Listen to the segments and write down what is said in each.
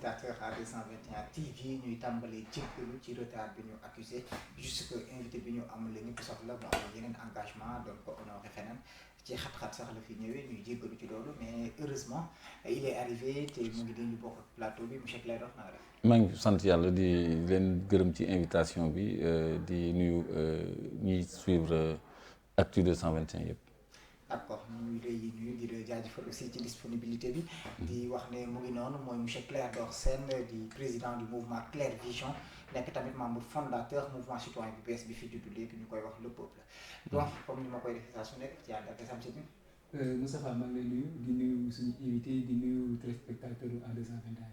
téléspectateurs à 221 TV ñuy tàmbalee jéggalu ci retard bi ñu accusé juste que invité bi ñu am la ñëpp soxla mu am yeneen engagement donc honoré feneen ci xat-xat sax la fi ñëwee ñuy jéggalu ci loolu mais heureusement il est arrivé te mu ngi dañu bokk plateau bi monsieur Clédor na nga def. maa ngi sant yàlla di leen gërëm ci invitation bi di nuyu ñuy suivre Actu 221 yëpp. d'accord ñu ngi lay nuyu di la jaajëfal aussi ci disponibilité bi di wax ne mu ngi noonu mooy monsieur Clédor Sène di président du mouvement Clair Vision nekk tamit membre fondateur mouvement citoyen bu bees bi fi juddu léegi ñu koy wax le peuple donc comme ni ma koy defee saa su nekk ci ànd ak Samsidine. Moustapha maa ngi lay nuyu di nuyu suñu invité di nuyu téléspectateur à 221.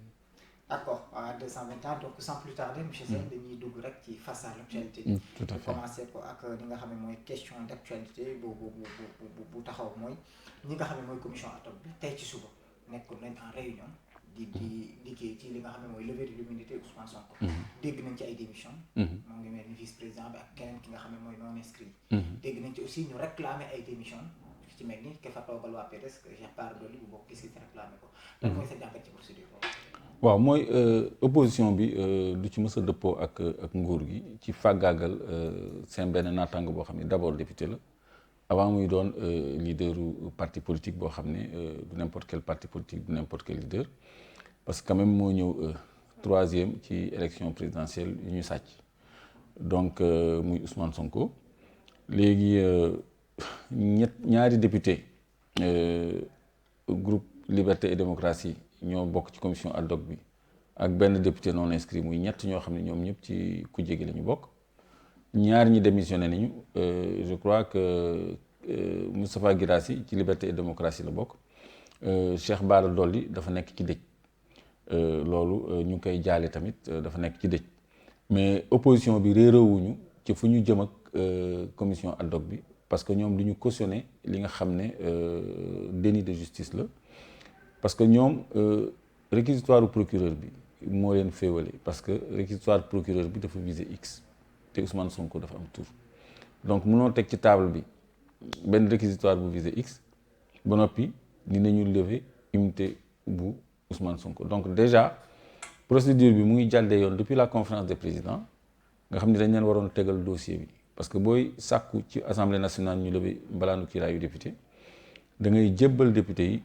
d'accord à 221 donc sans plus tarder monsieur Sène dañuy dugg rek ci face à l'actualité. tout à fait commencer ko ak li nga xam ne mooy question d'actualité bu taxaw mooy ñi nga xam ne mooy commission ad hoc bi tey ci suba nekkoon nañ en réunion di liggéey ci li nga xam ne mooy levée de l'immunité Ousmane Sonko. dégg nañ ci ay démissions. moo ngi mel ni vice président bi ak keneen ki nga xam ne mooy non inscrit. dégg nañ ci aussi ñu réclamer ay démissions ci mel ni ke fa toogal waa PDS que Cheikh Bara Dolly bu bokk gis-gis réclamer ko. lan mooy sa jàngat ci procédure boobu. waaw mooy opposition bi du ci mës a dëppoo ak nguur gi ci fàggaagal seen benn naataango boo xam ne d'abord député la avant muy doon leaderu parti politique boo xam ne du n'importe quel parti politique du n'importe quel leader parce que quand même moo ñëw troisième ci élection présidentielle yu ñu sàcc donc muy Ousmane Sonko léegi ñaari député groupe Liberté et Démocratie ñoo bokk ci commission ad hoc bi ak benn député non inscrit muy ñett ñoo xam ne ñoom ñëpp ci kujje gi la ñu bokk ñaar ñi démissionné nañu je crois que Moustapha Guirassy ci Liberté et Démocratie la bokk Cheikh Bara Dolly dafa nekk ci dëj loolu ñu ngi koy jaale tamit dafa nekk ci dëj mais opposition bi réeroowuñu ci fu ñu jëm ak commission ad hoc bi parce que ñoom du ñu cautionné li nga xam ne déni de justice la parce que ñoom réquisitoire procureur bi moo leen féewale parce que réquisitoire procureur bi dafa viser X te Ousmane Sonko dafa am tur donc mënoo teg ci table bi benn réquisitoire bu viser X ba noppi dinañu lever immunité bu Ousmane Sonko donc déjà procédure bi mu ngi jàddee yoon depuis la conférence des présidents nga xam ne dañ leen waroon tegal dossier bi parce que booy sàkku ci assemblée nationale ñu lever mbalaanu kiiraayu député da ngay jébbal député yi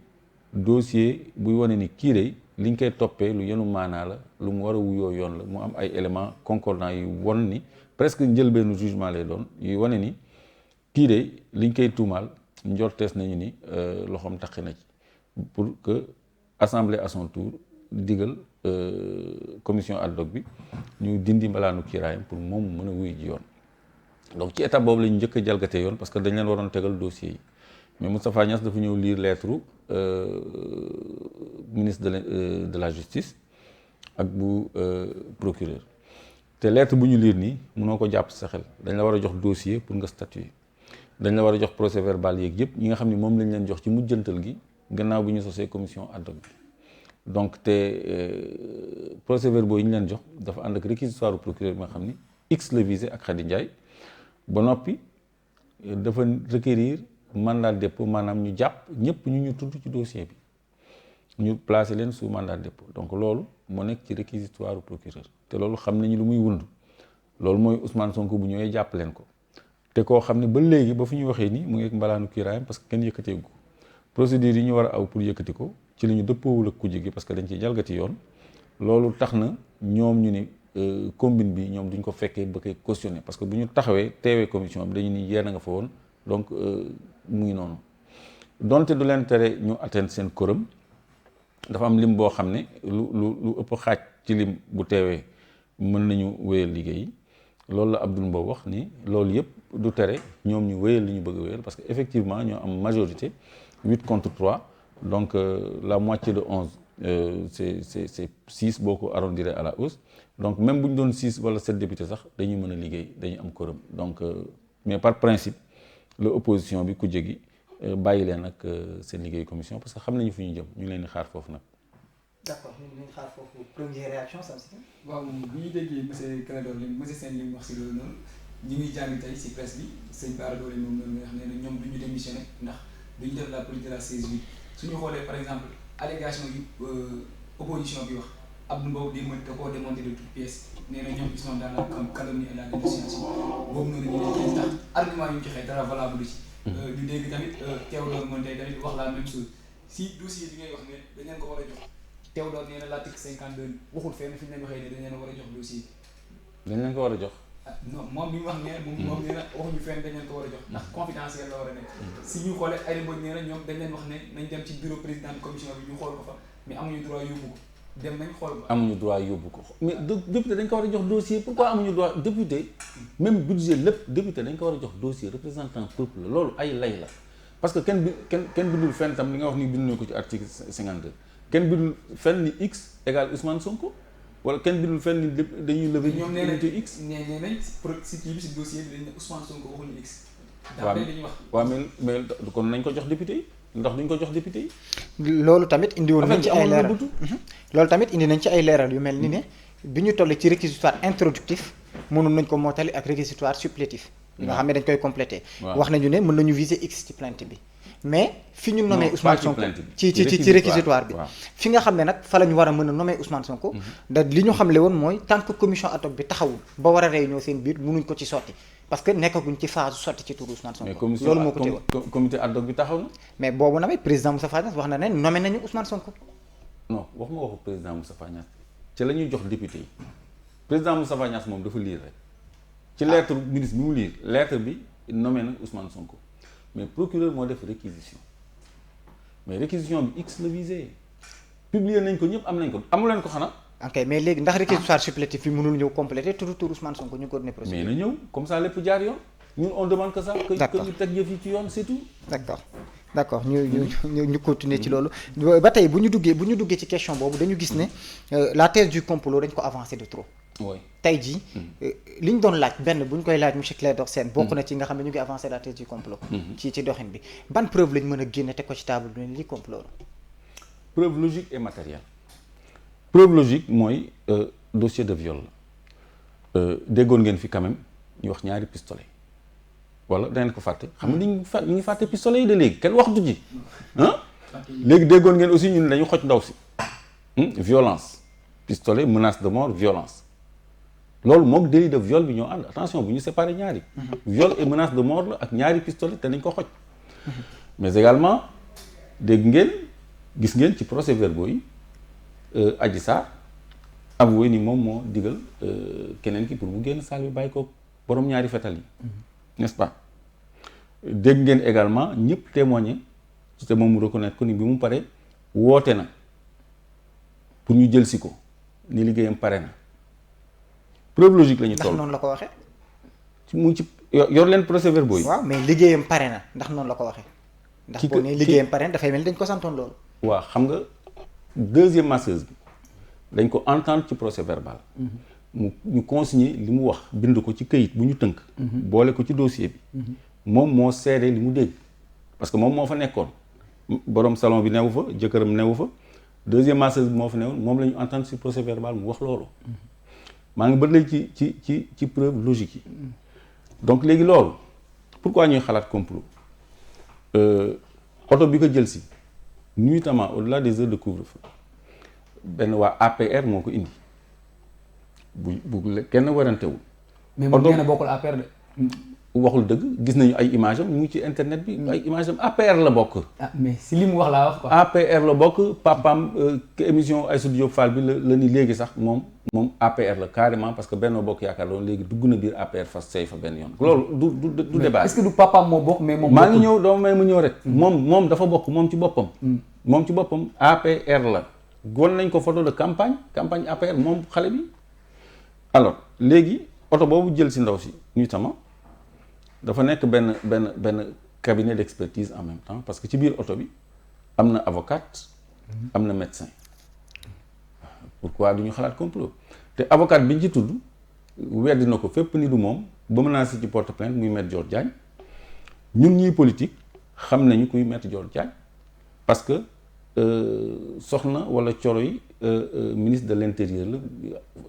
dossier buy wane ni kii day liñ koy toppee lu yenu maanaa la lu mu war a wuyoo yoon la mu am ay éléments concordants yu won ni presque njëlbeenu jugement lay doon yuy wane ni kii day liñ koy tuumaal njortees nañu ni loxoom taqi na ci pour que assemblée à son tour digal commission ad hoc bi ñu dindi mbalaanu kiiraayam pour moom mën a wuy ji yoon donc ci étape boobu la ñu njëkk a jalgatee yoon parce que dañ leen waroon tegal dossier yi mais Moustapha Niasse dafa ñëw lire lettre ministre de la justice ak bu procureur te lettre bu ñu lire nii mënoo ko jàpp sa xel dañ la war a jox dossier pour nga statuer dañ la war a jox procès verbal yeeg yëpp ñi nga xam ne moom lañ leen jox ci mujjantal gi gannaaw bi ñu sosee commission ad hoc bi donc te procès verbaux yi ñu leen jox dafa ànd ak réquisitoire procureur bi nga xam ni X la visé ak Khady Ndiaye ba noppi dafa requérir mandat de dépôt maanaam ñu jàpp ñëpp ñu tudd ci dossier bi ñu placé leen sous mandat de dépôt donc loolu moo nekk ci réquisitoire procureur te loolu xam nañu lu muy wund loolu mooy Ousmane Sonko bu ñëwee jàpp leen ko te koo xam ne ba léegi ba fu ñu waxee ni mu ngi ak mbalaanu kiiraayam parce que kenn yëkkateegu ko procédure yi ñu war a aw pour yëkkati ko ci la ñu dëppoowul ak kujje gi parce que dañ ciy jalgati yoon loolu tax na ñoom ñu ni combine bi ñoom duñ ko fekkee ba koy cautionné parce que bu ñu taxawee teewee commission bi dañu ni yéen a nga fa woon donc mu ngi noonu donte du leen tere ñu atteindre seen quorum dafa am lim boo xam ne lu ëpp xaaj ci lim bu teewee mën nañu wéyal liggéey loolu la Abdoul Mbow wax ni loolu yëpp du tere ñoom ñu wéyal li ñu bëgg a wéyal parce que effectivement ñoo am majorité 8 contre 3 donc la moitié de 11 c'est 6 boo ko arrondir à la hausse donc même bu ñu doon 6 wala 7 députés sax dañuy mën a liggéey dañuy am quorum donc mais par principe la opposition bi ku jégi bàyyi leen ak seen liggéey commission parce que xam nañu fu ñu jëm ñu ngi leen di xaar foofu nag. d'accord ñu ngi leen di xaar foofu première réaction Samsidine. waaw bu ñu déggee monsieur Clédor li monsieur Sène li mu wax si loolu noonu ñu ngi jàng tey si presse bi sëñ Bara Dolly moom noonu nga xam ne ñoom du ñu démissionné ndax du ñu def la politique de la 16/8 suñu xoolee par exemple allégation yi opposition bi wax Abdou Mbow da koo démonté de toutes pièces nee na ñoom ils sont dans la calomnie et la dénonciation boobu noonu ñu ne ndax argument yu ñu joxe dara valable ci. ñu dégg tamit Théodore Monteil tamit wax la même chose si dossier bi ngay wax ne dañ leen ko war a jox Théodore nee na l'article 52 waxul fenn fi ñu leen waxee ne dañ leen war a jox dossier bi. dañ leen ko war a jox. non moom bi mu wax ne moom nee na waxuñu fenn dañ leen ko war a jox ndax confidentiel la war a nekk. si ñu xoolee ay Mbodj nee na ñoom dañ leen wax ne nañ dem ci bureau président de commission bi ñu xool ko fa mais amuñu droit yóbbu ko dem nañ xool ko. amuñu droit yóbbu ko mais député dañ ko war a jox dossier pourquoi amuñu droit député même budget lépp député dañ ko war a jox dossier représentant peuple la loolu ay lay la parce que kenn bindul fenn tam li nga wax ni bind nañu ko ci article 52 kenn bindul fenn ni X égale Ousmane Sonko wala kenn bindul fenn ni dañuy lever unité X. ñoom nee nañ si kii bi si dossier bi dañ ne Ousmane Sonko waxuñu X. waaw daal dañuy wax. waaw mais kon nañ ko jox député yi ndax duñ ko jox député yi. loolu tamit indi woon nañ ci ay leeral loolu tamit indi nañ ci ay leeral yu mel ni ne bi ñu toll ci réquisitoire introductif mënoon nañ ko mottali ak réquisitoire supplétif. nga xam ne dañ koy complété. wax nañu ne mën nañu viser X ci plainte bi. mais fi ñu nommé Ousmane Sonko ci réquisitoire bi fi nga xam ne nag fa la ñu war a mën a nommé Ousmane Sonko da li ñu xamle woon mooy tant que commission ad hoc bi taxawul ba war a réunion seen biir mënuñ ko ci sotti parce que nekkaguñ ci phase sotti ci turu Ousmane Sonko loolu moo ko téewoon comité ad hoc bi taxaw na mais boobu na président Moustapha Niasse wax na ne nommé nañu Ousmane Sonko non wax ma waxu président Moustapha Niasse ci la ñuy jox député yi président Moustapha Niasse moom dafa lire rek ci lettre ministre bi mu lire lettre bi nommé na Ousmane Sonko mais procureur moo def réquisition mais réquisition bi X la visé publier nañ ko ñëpp am nañ ko amu leen ko xanaa. ok mais léegi ndax réquisitoire supplétif bi mënul ñëw complété turu Ousmane Sonko ñu continuer procédure. mais na ñëw comme ça lépp jaar yoon ñun on demande que ça. d'accord que ñu teg yëf yi ci yoon c'est tout. d'accord ñu continuer ci loolu ba tey bu ñu duggee ci question boobu dañu gis ne la thèse du complot dañ ko avancé de trop. oui tey jii li ñu doon laaj benn bu ñu koy laaj monsieur Clédor Sène bokk na ci nga xam ne ñu ngi avancé la thèse du complot. ci doxin bi ban preuve lañ mën a génne teg ko ci table bi ne lii complot la. preuve logique et matérielle preuve logique mooy dossier de viol la déggoon ngeen fi quand même ñu wax ñaari pistolet wala da ngeen ko fàtte xam nga ñu ngi fàtte pistolet yi de léegi kenn waxtu ji ah léegi déggoon ngeen aussi ñun dañu xoj ndaw si violence pistolet menace de mort violence loolu moog délit de viol bi ñoo ànd attention bu ñu séparé ñaari viol et menace de mort la ak ñaari pistolet te nañ ko xoj mais également dégg ngeen gis ngeen ci procès verbaux yi Adji Sarr avoué ni moom moo digal keneen ki pour mu génn salle bi bàyyi ko borom ñaari fetal yi n'est-ce pas dégg ngeen également ñëpp témoigner te moom mu reconnaître ko ni bi mu pare woote na pour ñu jël si ko ni liggéeyam pare na preuve logique la ñu toll. ndax noonu la ko waxee. mu ngi ci yor leen procès verbaux yi. waaw mais liggéeyam pare na ndax noonu la ko waxee. ndax boo nee liggéeyam pare na dafay mel ni dañ ko santoon loolu. waaw xam nga deuxième masseuse bi dañ ko entendre ci procès verbal. ñu consigner li mu wax bind ko ci këyit bu ñu tënk. boole ko ci dossier bi. moom moo seede li mu dégg parce que moom moo fa nekkoon borom salon bi newu fa jëkkëram newu fa deuxième masseuse bi moo fa newoon moom la ñu entendre ci procès verbal mu wax loolu. maa ngi bëri ci preuve logique yi donc léegi loolu pourquoi ñuy xalaat complot oto bi ko jël si nuitamment au-delà des heures de couvre-feu benn waa APR moo ko indi bu kenn warantewul. mais moom nee na bokkul APR de. waxul dëgg gis nañu ay image am ñu ngi ci internet bi ay image am APR la bokk. ah mais si li mu wax laa wax quoi. APR la bokk papaam émission Aïssatou Diop Fall bi la ni léegi sax moom APR la carrément parce que Benno Bokk Yaakaar loolu léegi dugg na biir APR fas say fa benn yoon. loolu du débat. est-ce que du papaam moo bokk mais moom. maa ngi ñëw dama may mu ñëw rek. moom dafa bokk moom ci boppam. moom ci boppam APR la. gon nañ ko photo de campagne APR moom xale bi. alors léegi oto boobu jël si ndaw si notamment dafa nekk benn cabinet d'expertise en même temps parce que ci biir oto bi am na avocate am na médecin pourquoi du ñu xalaat complot te avocate bi ñu ci tudd weddi na ko fépp ni du moom ba menacé ci porte plainte muy Maître Dior Diagne ñun ñuy politique xam nañu kuy Maître Dior Diagne parce que soxna wala coro yi ministre de l'intérieur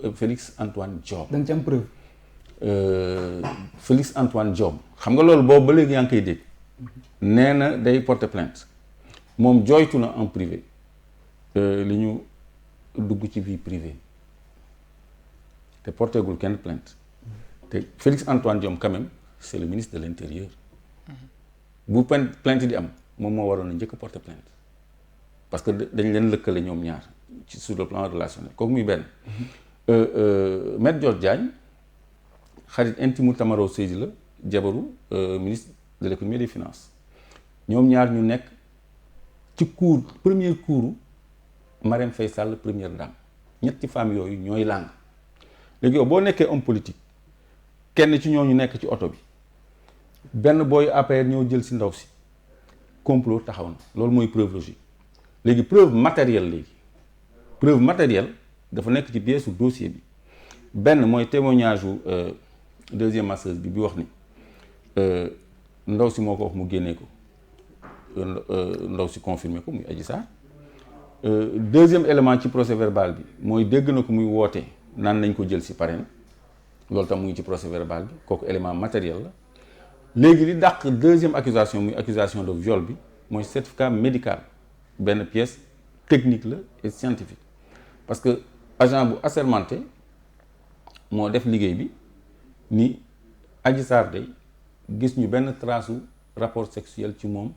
la Félix Antoine Diome. da nga ci am preuve. Félix Antoine Diome xam nga loolu boobu ba léegi yaa ngi koy dégg nee na day porter plainte moom jooytu na en privé li ñu dugg ci vie privée te portegul kenn plainte te Félix Antoine Diome quand même c'est le ministre de l'Intérieur bu plainte di am moom moo waroon a njëkk a porter plainte parce que dañ leen lëkkale ñoom ñaar ci sur le plan relationnel kooku muy benn Maître Dior Diagne xarit intime Tamaro Seydi la jabaru ministre de l'économie et des finances ñoom ñaar ñu nekk ci premier cours Marème Faye Sall première dame ñetti femmes yooyu ñooy làng léegi yow boo nekkee homme politique kenn ci ñooñu nekk ci oto bi benn booy APR ñoo jël si ndaw si complot taxaw na loolu mooy preuve logique léegi preuve matérielle dafa nekk ci pièce su dossier bi benn mooy témoignage u deuxième masseuse bi wax ni ndaw si moo ko wax mu génnee ko ndaw si confirmé ko muy Adji Sarr deuxième élément ci procès verbal bi mooy dégg na ko muy woote naan nañ ko jël si parrain loolu tam mu ngi ci procès verbal bi kooku élément matériel la léegi li dàq deuxième accusation muy accusation de viol bi mooy certificat médical benn pièce technique la et scientifique parce que agent bu assermenté moo def liggéey bi ni Adji Sarr day gis ñu benn trace rapport sexuel ci moom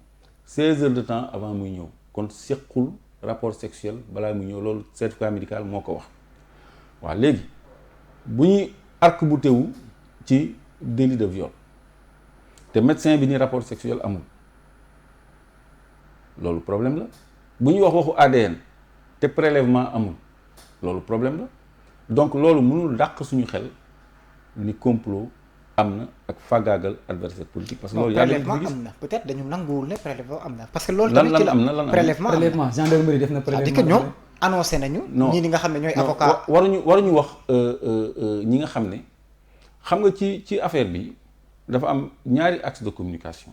16 heures de temps avant muy ñëw kon sequl rapport sexuel balaa muy ñëw loolu certificat médical moo ko wax waaw léegi bu ñuy arc-bouté wu ci délit de viol te médecin bi ni rapport sexuel amul loolu problème la bu ñuy wax waxu ADN te prélèvement amul loolu problème la donc loolu mënul dàq suñu xel ni complot am na ak fagaagal adversaire politique parce que loolu prélèvement am na peut-être dañu nanguwul ne prélèvement am na parce que loolu tamit ci la lan prélèvement gendarmerie def na prélèvement que ñoom annoncé nañu ñii nga xam ne ñooy avocat waruñu wax ñi nga xam ne xam nga ci affaire bi dafa am ñaari axe de communication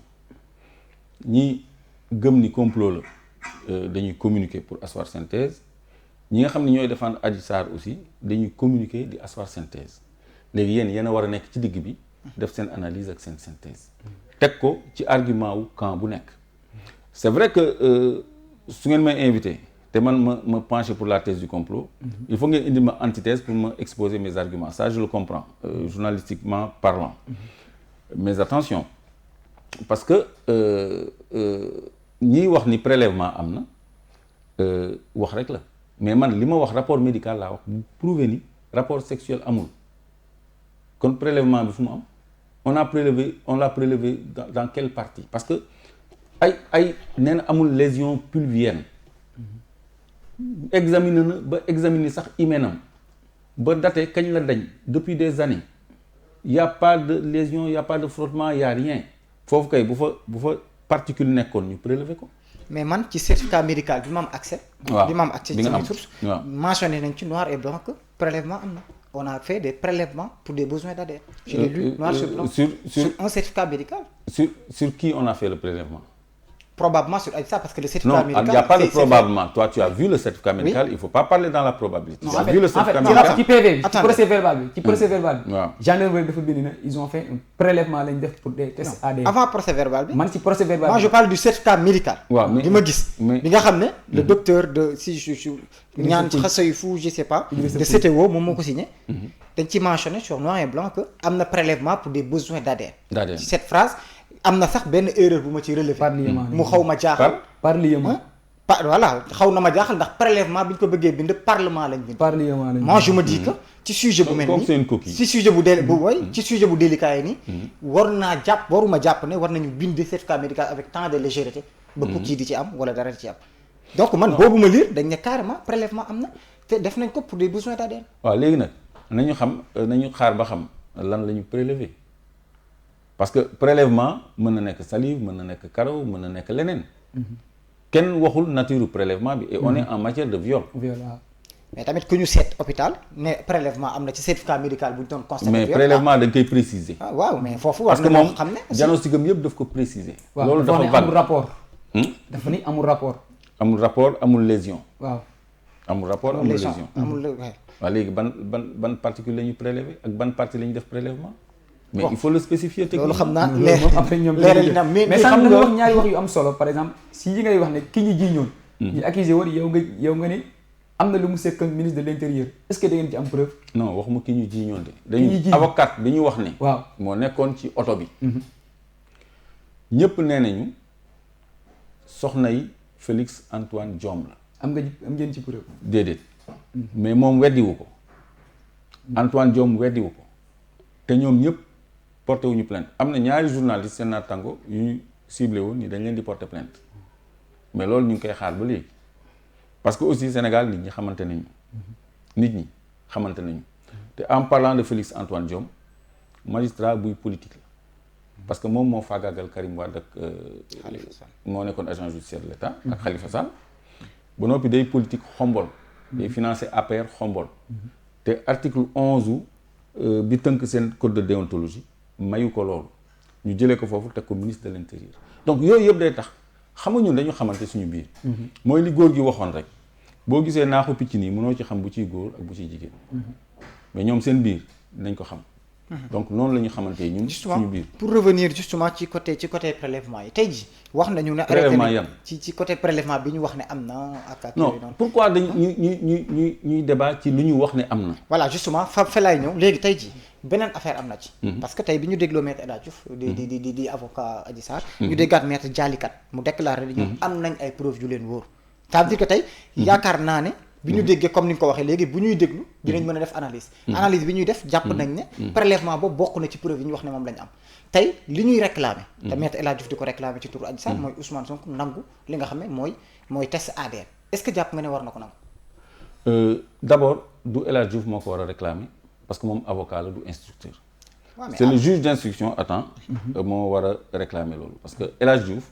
ñi gëm ni complot la dañuy communiquer pour asseoir synthèse ñi nga xam ne ñooy défendre Adji Sarr aussi dañuy communiquer di asseoir synthèse léegi yéen a war a nekk ci digg bi def seen analyse ak seen synthèse teg ko ci argument wu camp bu nekk c'est vrai que su ngeen may invité te man ma pencher pour la thèse du complot il faut ngeen indi ma antithèse pour ma exposer mes arguments ça je le comprends journalistiquement parlant mais attention parce que ñiy wax ni prélèvement am na wax rek la mais man li ma wax rapport médical laa wax bu prouver ni rapport sexuel amul kon prélèvement bi fu mu am on l'a prélevé dans quelle partie parce que ay nee na amul lésion pulvienne examiner sax hyménam ba daté kañ la dañ depuis des années y a pas de lésion y a pas de frottement y a rien foofu kay bu fa particule nekkoon ñu prélever ko. mais man ci certificat médical bi ma am accès. waaw bi ma am accès ci sama source. waaw mentionné nañ ci noir et blanc que prélèvement am na. on a fait des prélèvements pour des besoins d'ADN. Je l'ai lu noir sur blanc. Sur un certificat médical. Sur qui on a fait le prélèvement? Probablement sur ça parce que le certificat médical. Non, il n'y a pas de probablement. Toi, tu as vu le certificat médical, oui. Il ne faut pas parler dans la probabilité. Non, tu as vu le certificat médical. Ci PV, ci procès verbal bi, ci procès verbal bi. waaw gendarmerie dafa bind na ils ont fait un prélèvement lañ def pour des tests ADN. Avant procès verbal bi. Man ci procès verbal. Moi je parle du certificat médical. waaw mais bi ma gis. bi nga xam ne le docteur de si je ñaan xasay fu je sais pas. de CTO moom moo ko signé. dañ ci mentionné sur noir et blanc que am na prélèvement pour des besoins d'ADN. d'ADN ci cette phrase. am na sax benn erreur bu ma ci relevé. mu xaw ma jaaxal. parlement. Voilà xaw na ma jaaxal ndax prélèvement bi ñu ko bëggee bind parlement lañ bind. parlement lañ bind. moi je me dis que ci sujet bu mel nii ci sujet bu ci sujet bu délicat yi nii. waruma jàpp ne war nañu bind certificat médical avec tant de légèreté. ba kii di ci am wala dara di ci am. donc man boobu ma lire dañ ne carrément prélèvement am na te def nañ ko pour des besoins d'ADN. waaw léegi nag nañu xaar ba xam lan la ñu prélever. parce que prélèvement mën na nekk salive mën na nekk karaw mën na nekk leneen. kenn waxul nature prélèvement bi. et on est en matière de viol. mais tamit ku ñu seet hôpital ne prélèvement am na ci certificat médical bu ñu doon constaté. mais prélèvement dañ koy préciser. ah waaw mais foofu war na moo xam ne. parce que moom diagnostic am yëpp daf ko préciser. loolu dafa vague amul rapport. dafa ni amul rapport. amul rapport amul lésion. waaw amul rapport amul lésion. amul waaw léegi ban particule la ñuy prélever ak ban partie la ñuy def prélèvement. mais il faut le spécifier techniquement. loolu xam naa après ñoom mais xam nga ñaari wax yu am solo par exemple si yi ngay wax ne ki ñu jiiñoon. ñu accusé woon yow nga ni am na lu mu sekk ministre de l'intérieur est-ce que da ngeen ci am preuve. non waxuma ki ñu jiiñoon de. dañuy avocat bi ñu wax ne. waaw moo nekkoon ci oto bi. ñëpp nee nañu soxna yi Félix Antoine Diome la. am ngeen ci preuve. déedéet. mais moom weddiwu ko. Antoine Diome weddiwu ko. te ñoom ñëpp porté wuñu plainte am na ñaari journaliste seen naataango yu ñu ciblé woon ni dañ leen di porter plainte mais loolu ñu ngi koy xaar ba léegi parce que aussi Sénégal nit ñi xamante nañu. te en parlant de Félix Antoine Diome magistrat buy politique la parce que moom moo faagaagal Karim Wade ak moo nekkoon agent judiciaire de l'État ak Khalifa Sall ba noppi day politique xombol day financer APR xombol te article 11 bi tënk seen code de déontologie mayu ko loolu ñu jëlee ko foofu teg ko ministre de l'intérieur donc yooyu yëpp day tax xam nga ñun dañu xamante suñu biir mooy li góor gi waxoon rek boo gisee naaxu picc nii mënoo ci xam bu ciy góor ak bu ciy jigéen mais ñoom seen biir nañ ko xam donc noonu la ñu xamante ñun suñu biir pour revenir justement ci côté prélèvement yi tey ji wax nañu ne prélèvement yan ci côté prélèvement bi ñu wax ne am na ak non pourquoi dañ ñuy débat ci lu ñu wax ne am na voilà justement fa laay ñëw léegi tey ji beneen affaire am na ci parce que tey bi ñu dégloo maître El Hadji Diouf di avocat Adji Sarr ñu déggaat maître Dialikat mu déclaré ni ñoom am nañ ay preuves yu leen wóor ça veut dire que tey yaakaar naa ne bi ñu déggee comme ni nga ko waxee léegi bu ñuy déglu dinañ mën a def analyse bi ñuy def jàpp nañ ne prélèvement boobu bokk na ci preuve yi ñu wax ne moom lañ am tey li ñuy réclamer te maître El Hadji Diouf di ko réclamer ci turu Adji Sarr mooy Ousmane Sonko nangu li nga xam ne mooy test ADN est-ce que jàpp nga ne war na ko nangu d'abord du El Hadji Diouf moo ko war a réclamer parce que moom avocat la du instructeur ouais, c'est le juge d'instruction moo war a réclamer loolu parce que El Hadji Diouf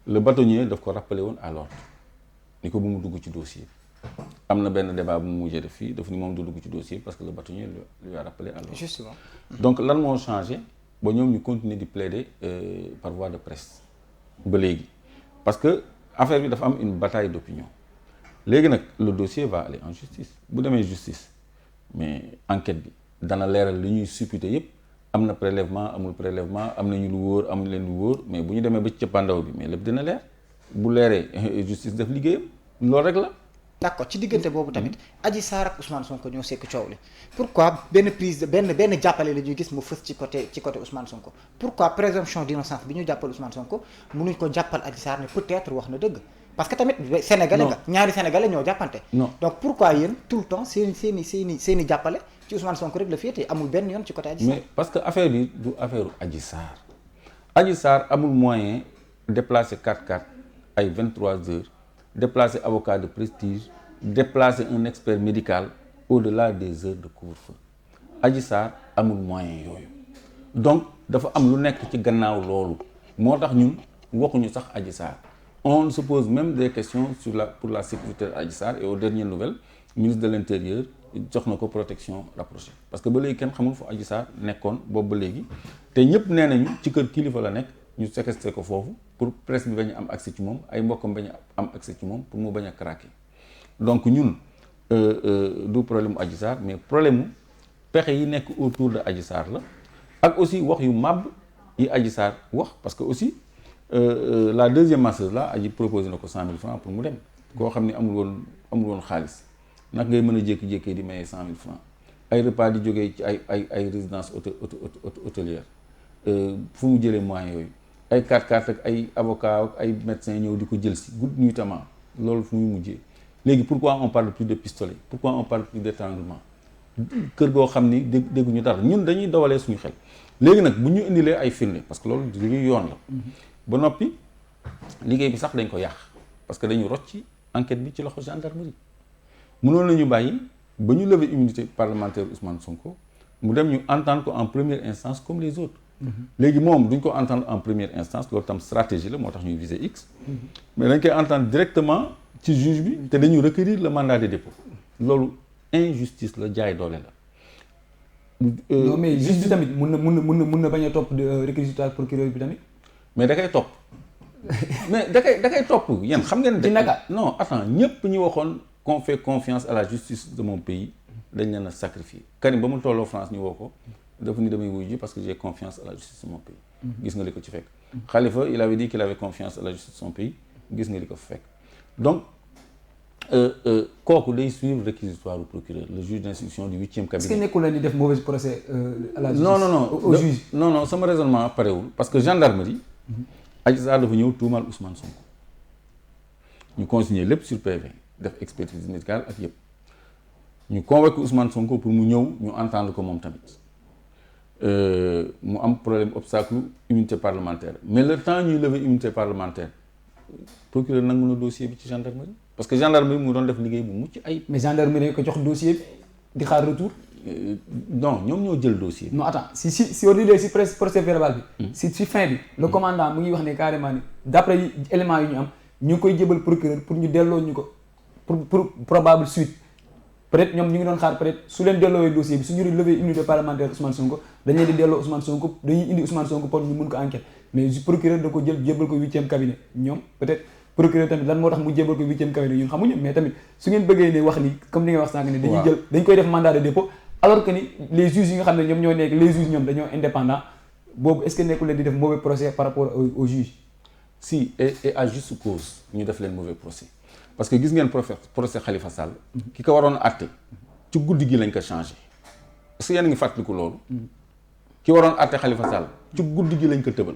le bâtonnier daf ko rappelé woon à l'ordre ni ko bu mu dugg ci dossier am na benn débat bu mu mujjee def fii daf ni moom du dugg ci dossier parce que le bâtonnier lui a rappelé à l'ordre justement donc lan moo changé ba ñoom ñu continuer di plaider par voie de presse ba léegi parce que affaire bi dafa am une bataille d'opinion léegi nag le dossier va aller en justice bu demee justice mais enquête bi dana leeral li ñuy supputer yépp am na prélèvement amul prélèvement am nañu lu wóor amul leen lu wóor mais bu ñu demee ba ci cëppaandaw bi mais lépp dina leer bu leeree justice def liggéeyam loolu rek la. d'accord ci diggante boobu tamit Adji Sarr ak Ousmane Sonko ñoo sekk coow li pourquoi benn prise benn jàppale la ñuy gis mu fës ci côté Ousmane Sonko pourquoi présomption d'innocence bi ñu jàppal Ousmane Sonko mënuñ ko jàppal Adji Sarr ne peut-être wax na dëgg parce que tamit sénégalais nga ñaari sénégalais ñoo jàppante donc pourquoi yéen tout le temps seeni jàppale ci Ousmane Sonko rek la féetee amul benn yoon ci côté Adji Sarr mais parce que affaire bi du affaire Adji Sarr amul moyen déplacer 4x4 ay 23 heures déplacer avocat de prestige déplacer un expert médical au-delà des heures de couvre-feu Adji Sarr amul moyen yooyu donc dafa am lu nekk ci gannaaw loolu moo tax ñun waxuñu sax Adji Sarr on se pose même des questions pour la sécurité de Adji Sarr et aux dernières nouvelles ministre de l'intérieur jox na ko protection rapprochée parce que ba léegi kenn xamul fu Adji Sarr nekkoon boobu ba léegi te ñëpp nee nañu ci kër kilifa la nekk ñu séquestré ko foofu pour presse bi bañ a am accès ci moom ay mbokkam bañ a am accès ci moom pour mu bañ a craquer donc ñun du problème mu Adji Sarr mais problème mu pexe yi nekk autour de Adji Sarr la ak aussi wax yu màbb yi Adji Sarr wax parce que aussi la deuxième masseuse là Adji proposé na ko 100 000 francs pour mu dem koo xam ne amul woon xaalis nag ngay mën a jékki-jékkee di maye 100 000 francs ay repas di jógee ci ay résidence hôtelière fu mu jëlee moyens yooyu ay 4x4 ak ay avocat ak ay médecins ñëw di ko jël si guddi nuitamment loolu fu muy mujjee léegi pourquoi on parle plus de pistolet pourquoi on parle plus d'étranglement kër goo xam ni dégguñu dara ñun dañuy dawalee suñu xel léegi nag bu ñu indilee ay firnde parce que loolu liggéey yoon la ba noppi liggéey bi sax dañ ko yàq parce que dañu rocci enquête bi ci loxo gendarmerie mënoon nañu bàyyi ba ñu lever immunité parlementaire Ousmane Sonko mu dem ñu entendre ko en première instance comme les autres léegi moom duñ ko entendre en première instance loolu tam stratégie la moo tax ñuy viser X mais dañ koy entendre directement ci juge bi te dañu requérir le mandat de dépôt loolu injustice la jaay doole la non mais juge bi tamit mun na bañ a topp réquisitoire procureur bi tamit mais da koy topp mais da koy topp yéen xam ngeen ci naka non attends ñëpp ñu waxoon qu'on fait confiance à la justice de mon pays dañ leen a sacrifier Karim ba mu tolloo France ñu woo ko dafa ni damay wuyu ji parce que j'ai confiance à la justice de mon pays gis nga li ko ci fekk Khalifa il avait dit qu'il avait confiance à la justice de son pays gis nga li ko fekk donc kooku day suivre réquisitoire du procureur le juge d'instruction du 8e cabinet. est-ce que nekkul leen di def mauvais procès à la justice. non au juge. non sama raisonnement parewul parce que gendarmerie. Adji Sarr dafa ñëw tuumaal Ousmane Sonko. ñu consigner lépp sur PV def expertise médicale ak yëpp ñu convoqué Ousmane Sonko pour mu ñëw ñu entendre ko moom tamit mu am problème obstacle immunité parlementaire mais le temps ñuy lever immunité parlementaire procureur nangu na dossier bi ci gendarmerie parce que gendarmerie mu doon def liggéey bu mucc ayib. mais gendarmerie ko jox dossier bi di xaar retour. non ñoom ñoo jël dossier bi. non attends si au lieu si procès verbal bi. si fin bi. le commandant mu ngi wax ne carrément ni d'après éléments yi ñu am ñu ngi koy jébal procureur pour ñu delloo ñu ko pour probable suite peut-être ñoom ñu ngi doon xaar peut-être su leen delloowee dossier bi su ñu lever immunité parlementaire Ousmane Sonko dañ leen di delloo Ousmane Sonko dañuy indi Ousmane Sonko pour ñu mun ko enquête mais procureur da ko jël jébal ko 8e cabinet ñoom peut-être procureur tamit lan moo tax mu jébal ko 8e cabinet ñun xamuñu mais tamit su ngeen bëggee ne wax ni comme li nga wax sànq ni dañuy jël dañ koy def mandat de dépôt alors que ni les juges yi nga xam ne ñoom ñoo nekk les juges ñoom dañoo indépendant boobu est-ce que nekkul leen di def mauvais procès par rapport aux juges. si et à juste cause ñu def leen mauvais procès parce que gis ngeen procès Khalifa Sall ki ko waroon àtte ci guddi gi lañ ko changé est-ce que yéen a ngi fàttaliku loolu ki waroon àtte Khalifa Sall ci guddi gi lañ ko tëbal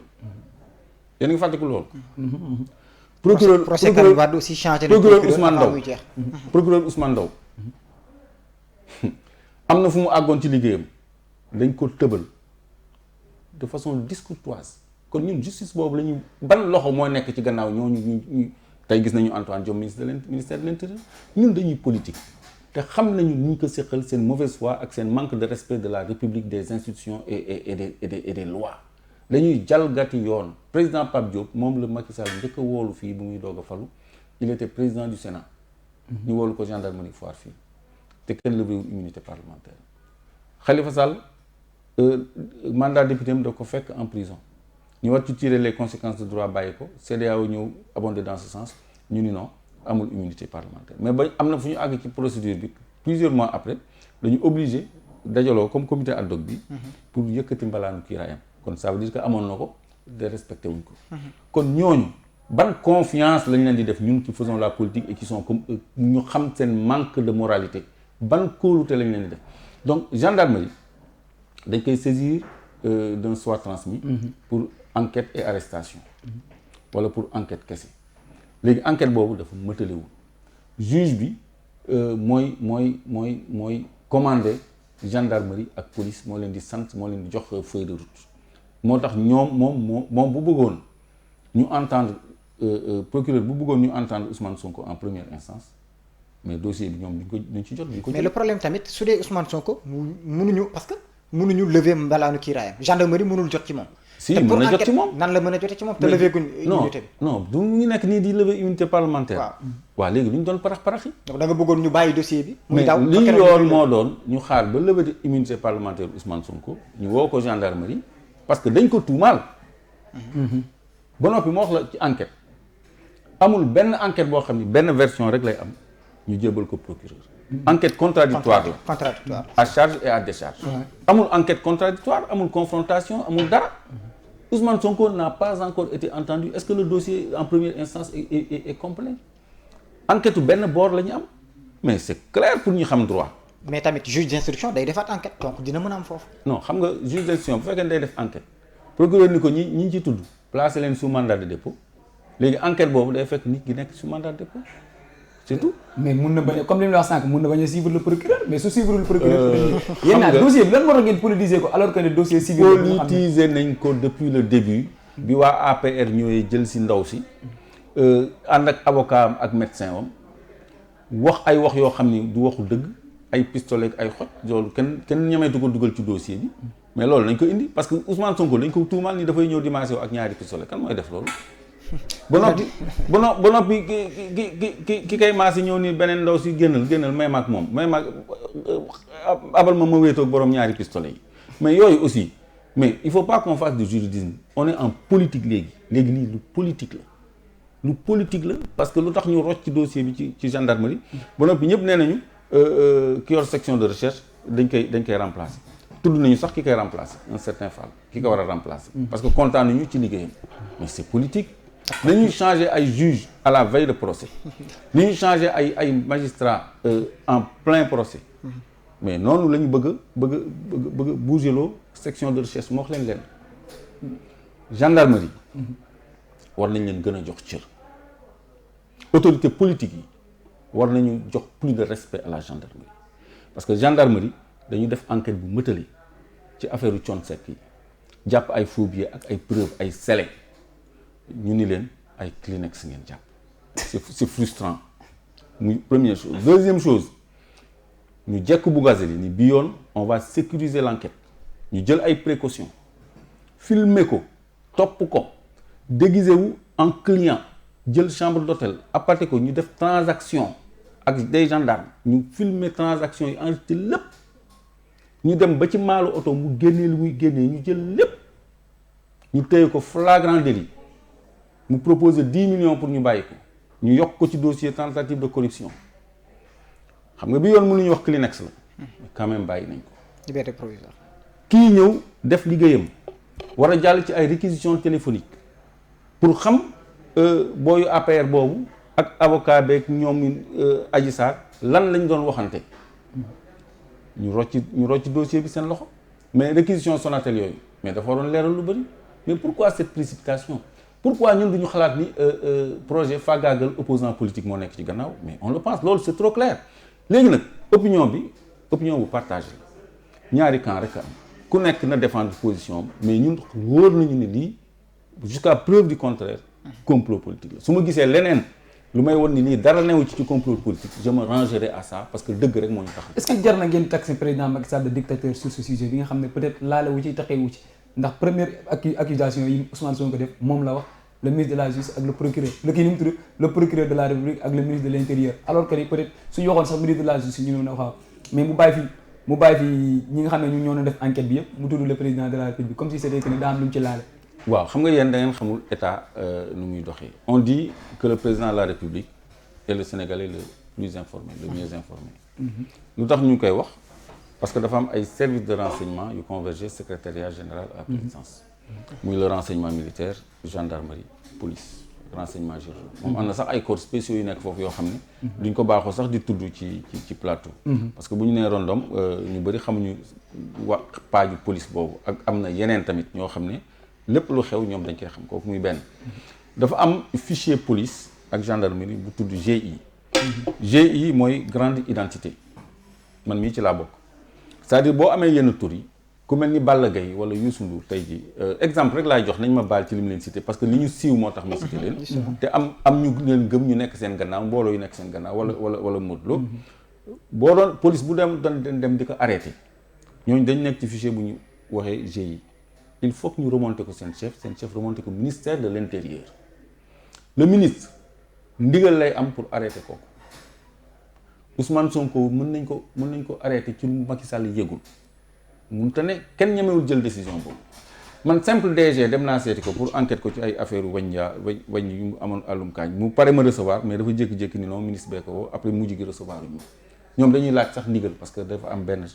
yéen a ngi fàttaliku loolu procureur aussi changé procureur Ousmane Ndaw procureur Ousmane Ndaw am na fu mu àggoon ci liggéeyam dañ ko tëbal de façon discourtoise kon ñun justice boobu la ñu ban loxo moo nekk ci gannaaw ñooñu ñu tey gis nañu Antoine Diome ministère de l'intérieur ñun dañuy politique te xam nañu ñu ko séqal seen mauvaise foi ak seen manque de respect de la République des institutions et des lois dañuy jalgati yoon président Pape Diop moom la Macky Sall njëkk a woolu fii bu muy doog a falu il était président du Sénat ñu woolu ko gendarmerie Foire fii te kenn levé immunité parlementaire Khalifa Sall mandat député am da ko fekk en prison ñu war ci tirer les conséquences de droit bàyyi ko CEDEAO ñëw abondé dans ce sens ñu ni non amul immunité parlementaire mais ba am na fu ñu àgg ci procédure bi plusieurs mois après dañu obligé dajaloo comme comité ad hoc bi pour yëkkati mbalaanu kiiraayam kon ça veut dire que amoon na ko de respecté wuñ ko kon ñooñu ban confiance lañ leen di def ñun qui faisons la politique et qui sont comme ñu xam seen manque de moralité ban kóolute lañ leen di def donc gendarmerie dañ koy saisir d'un soit transmis pour enquête et arrestation wala pour enquête kese léegi enquête boobu dafa mëtalewul juge bi mooy commandé gendarmerie ak police moo leen di sant moo leen di jox feuille de route moo tax moom bu bëggoon ñu entendre procureur bu bëggoon ñu entendre Ousmane Sonko en première instance mais dossier bi ñoom duñ ci jot. mais le problème tamit su dee Ousmane Sonko mënuñu parce que mënuñu lever mbalaanu kiiraayam gendarmerie mënul jot ci moom. si mën na jot ci moom nan la mën a jotee ci moom te lever guñ immunité bi. non du ñu nekk nii di lever immunité parlementaire. waaw léegi lu ñu doon parax yi. donc da nga bëggoon ñu bàyyi dossier bi. muy daw mais li yoon moo doon ñu xaar ba lever immunité parlementaire Ousmane Sonko ñu woo ko gendarmerie parce que dañ ko tuumaal. ba noppi moo wax la ci enquête amul benn enquête boo xam ni benn version rek lay am ñu jébal ko procureur. enquête contradictoire la contradictoire à charge et à décharge. amul enquête contradictoire amul confrontation amul dara. Ousmane Sonko n'a pas encore été entendu est-ce que le dossier en première instance est complet enquête benn boor la ñu am mais c'est clair pour ñu xam droit. mais tamit juge d'instruction day defaat enquête donc dina mën a am foofu. non xam nga juge d'instruction bu fekkee ne day def enquête procureur ni ko ñi ci tudd placer leen sous mandat de dépôt léegi enquête boobu day fekk nit ki nekk sous mandat de dépôt c'est tout. mais mun na bañ a comme li mu la wax sànq mun na bañ a suivre le procureur mais su suivre le procureur. yéen naa dossier bi lan moo tax ngeen politiser ko alors que le dossier civil. politiser nañ ko depuis le début. bi waa APR ñëwee jël si ndaw si. ànd ak avocat am ak médecin am wax ay wax yoo xam ni du waxu dëgg ay pistolet ak ay xoj loolu kenn ñemeetu ko dugal ci dossier bi. mais loolu nañ ko indi parce que Ousmane Sonko dañ ko tuumaal ni dafay ñëw dimanche ak ñaari pistolet kan mooy def loolu. ba noppi ki kay maasi ñëw ni beneen ndaw si génnal may maag moom may maag abal ma wéetoog borom ñaari pistolet yi mais yooyu aussi mais il faut pas qu'on fasse du juridisme on est en politique léegi lii lu politique la parce que lu tax ñu rocc ci dossier bi ci gendarmerie ba noppi ñëpp nee nañu ki yor section de recherche dañ koy remplacer tudd nañu sax ki koy remplacer un certain Fall ki ko war a remplacer parce que kontaan nañu ci liggéeyam mais c'est politique nañuy changer ay juges à la veille de procès nañuy changer ay magistrats en plein procès mais noonu la ñu bëgg a bouger loo section de recherche moo wax leen gendarmerie war nañ leen gën a jox cër autorité politique yi war nañu jox plus de respect à la gendarmerie parce que gendarmerie dañu def enquête bu mëtale ci affaire u Thione Seck yi jàpp ay faux billets ak ay preuves ay scellés ñu ni leen ay Kleenex ngeen jàpp c'est frustrant muy première chose deuxième chose ñu jekk Bougazelli ni bi yoon on va sécuriser l'enquête ñu jël ay précautions filmer ko topp ko déguisé wu en client jël chambre d'hôtel apporté ko ñu def transaction ak des gendarmes ñu filmer transaction yi enregistré lépp ñu dem ba ci maalu oto mu génnee lu muy génnee ñu jël lépp ñu téye ko flagrant délit mu proposer 10 millions pour ñu bàyyi ko ñu yokk ko ci dossier tentative de corruption xam nga bi yoon mënuñu wax Kleenex la mais quand même bàyyi nañ ko. liberté provisoire. kii ñëw def liggéeyam war a jàll ci ay réquisitions téléphoniques pour xam booyu APR boobu ak avocat beeg ñoom Adji Sarr lan lañ doon waxante ñu rocci dossier bi seen loxo mais réquisition Sonatel yooyu mais dafa waroon leeral lu bëri mais pourquoi cette précipitation pourquoi ñun duñu xalaat ni projet faagaagal opposant politique moo nekk ci gannaaw mais on le pense loolu c'est trop clair léegi nag opinion bu partagé la ñaari camp rek am ku nekk na défendre position mais ñun wóor nañu ni lii jusqu'à preuve du contraire complot politique la su ma gisee leneen lu may won ni lii dara newu ci complot politique je me rangerai à ça parce que dëgg rek moo ñu tax. est-ce que jar na ngeen taxer président Macky Sall de dictateur sur ce sujet bi nga xam ne peut-être laale wu ci taxee wu ci ndax première accusation yi Ousmane Sonko def moom la wax le ministre de la justice ak le procureur le procureur de la République ak le ministre de l'intérieur alors que ni peut-être suñu waxoon sax ministre de la justice ñu ne waaw mais mu bàyyi fi ñi nga xam ne ñu ñoo def enquête bi yëpp mu tudd le président de la République comme si c'était que ni daa am lu mu ci laale. waaw xam nga yéen da ngeen xamul état nu muy doxee on dit que le président de la République est le Sénégalais le plus informé le mieux informé. lu tax ñu koy wax parce que dafa am ay services de renseignement yu converger secrétariat général à la présidence. muy le renseignement militaire gendarmerie police renseignement général moom am na sax ay corps spéciaux yu nekk foofu yoo xam ne duñ ko baaxoo sax di tudd ci plateau parce que bu ñu nee rondom ñu bëri xamuñu paaju police boobu ak am na yeneen tamit ñoo xam ne lépp lu xew ñoom dañ koy xam kooku muy benn dafa am fichier police ak gendarmerie bu tudd GI GI mooy grande identité man mii ci laa bokk c'est-à-dire boo amee yenn tur yi ku mel ni Balla Gaye wala Youssou Ndour tey ji exemple rek laay jox nañ ma baal ci li mu leen cité parce que li ñu siiw moo tax ma cité leen te am ñu leen gëm ñu nekk seen gannaaw mbooloo yu nekk seen gannaaw wala Modou Lo boo doon police bu dem di ko arrêté ñooñu dañ nekk ci fichier bu ñu waxee GI il faut que ñu remonter ko seen chef remonter ko ministère de l'intérieur le ministre ndigal lay am pour arrêter kooku Ousmane Sonko mën nañ ko arrêter ci lu Macky Sall yëgul mun te ne kenn ñemewul jël décision boobu man simple DG dem naa seeti ko pour enquête ko ci ay affaire wañ yu mu amoon àllum kaañ mu pare ma recevoir mais dafa jékki-jékki ni non ministre bee ko woo après mujj gi recevoir ñu ñoom dañuy laaj sax ndigal parce que dafa am benn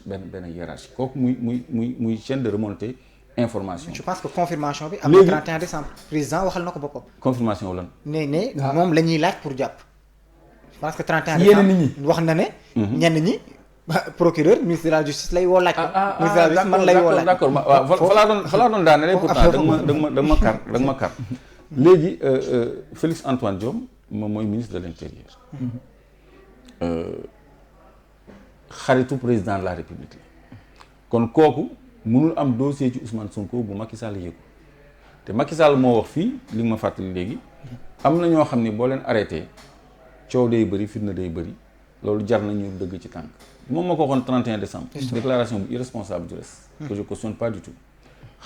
hiérarchie kooku muy chaîne de remontée information. je pense que confirmation bi am na 31 décembre président waxal na ko boppam. confirmation lan. ne moom la ñuy laaj pour jàpp. je pense que 31 décembre wax na ne. ñenn ñi. procureur ministre de la justice lay woo laaj ko. ministre de la justice man lay woo laaj d'accord waaw fa laa doon daanele pourtant da nga ma kar léegi Félix Antoine Diome moom mooy ministre de l'intérieur xaritu président de la République la kon kooku mënul am dossier ci Ousmane Sonko bu Macky Sall yëgu te Macky Sall moo wax fii li nga ma fàttali léegi am na ñoo xam ne boo leen arrêté coow day bëri fitna day bëri loolu jar na ñu dëgg ci tànk moom moo ko waxoon 31 décembre. déclaration bu irresponsable du reste. que je cautionne pas du tout.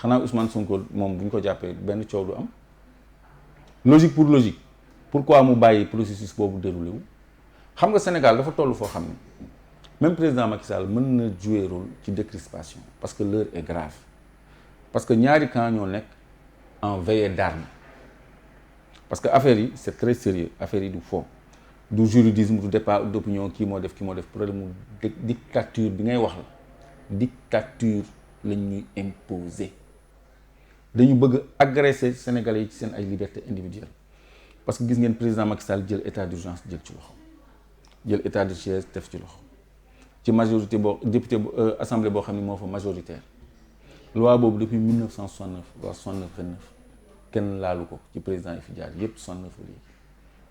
xanaa Ousmane Sonko moom bu ñu ko jàppee benn coow du am logique pour logique pourquoi mu bàyyi processus boobu déroulé wu xam nga Sénégal dafa toll foo xam ne même président Macky Sall mën na jouer rôle ci décrispation parce que l'heure est grave parce que ñaari camp ñoo nekk en veillée d'armes parce que affaire yi c'est très sérieux affaire yi du faux. du juridisme du départ d'opinion kii moo def problème mu dictature bi ngay wax la dictature lañ ñuy imposer dañu bëgg agresser Sénégalais yi ci seen ay liberté individuelle parce que gis ngeen président Macky Sall jël état d'urgence jël ci loxo jël état de siège def ci loxo ci majorité boo député assemblée boo xam ne moo fa majoritaire loi boobu depuis 1969 waa 69 29 kenn laalu ko ci président yi fi jaar yépp 69 léegi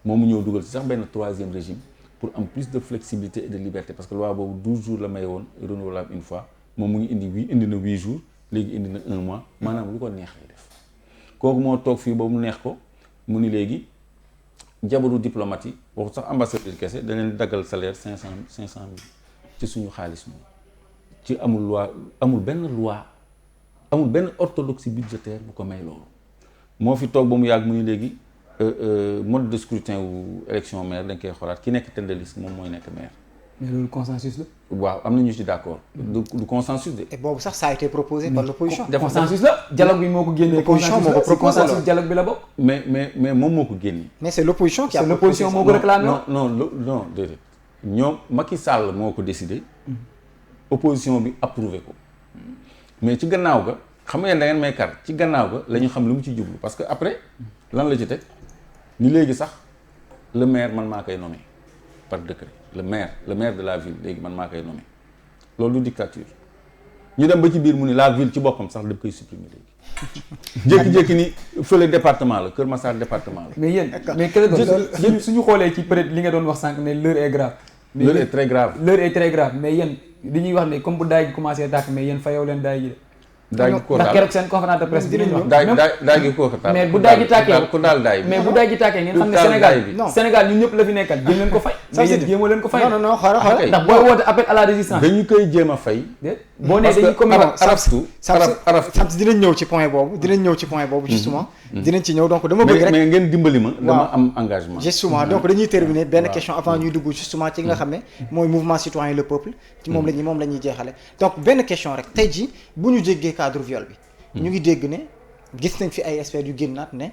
moom mu ñëw dugal ci sax benn 3e régime pour am plus de flexibilité et de liberté parce que loi boobu 12 jours la may woon renouvelable une fois moom mu ngi indi na 8 jours léegi indi na 1 mois maanaam lu ko neex lay def kooku moo toog fii ba mu neex ko mu ni léegi jabaru diplomate yi waxu sax ambassadeur kese da leen daggal salaire 500 000 ci suñu xaalis moom ci amul benn orthodoxie budgétaire bu ko may loolu moo fi toog ba mu yàgg mu ni léegi mode de scrutin wu élection maire dañ koy xoolaat ki nekk tête de liste moom mooy nekk maire. mais loolu consensus la. waaw am na ñu ci d'accord. du consensus de. et boobu sax ça a été proposé par l'opposition. consensus la dialogue bi moo ko génnee. opposition moo ko proposé consensus dialogue bi la bokk. mais moom moo ko génnee. mais c'est l'opposition qui a. c'est l'opposition moo ko réclamé. non déedéet ñoom Macky Sall moo ko décidé. opposition bi approuvé ko. mais ci gannaaw ga xam nga yéen da ngeen may kar ci gannaaw ga la ñu xam lu mu ci jublu parce que après lan la ci teg ni léegi sax le maire man maa koy nommé par décret le maire de la ville léegi man maa koy nommé loolu du dictature ñu dem ba ci biir mu ni la ville ci boppam sax daf koy supprimer léegi jékki-jékki ni fële département la Kër Massar département la. mais yéen suñu xoolee ci peut-être li nga doon wax sànq ne l'heure est grave. l'heure est très grave. l'heure est très grave mais yéen li ñuy wax ne comme bu daay gi commencé tàkk mais yéen fayoo leen daay gi de. daay gi ko ndax keroog seen conférence de presse bi ñu wax. daay gi ko taal mais bu daay gi tàkkee ku daal daay bi mais bu daay gi tàkkee ngeen xam ne Sénégal ñun ñëpp la fi nekkal jéem leen ko fay. mais yéen jéemoo leen ko fay. non xaaral ndax booy woote appel à la résistance. dañu koy jéem a fay. boo nee dañuy comme Sams dinañ ñëw ci point boobu justement dinañ ci ñëw donc dama bëgg rek mais ngeen dimbali ma dama am engagement justement donc dañuy terminer benn question avant ñuy dugg justement ci nga xam ne mooy mouvement citoyen le peuple ci moom la ñuy jeexale donc benn question rek tey jii bu ñu jéggee cadre viol bi ñu ngi dégg ne gis nañ fi ay experts yu génnaat ne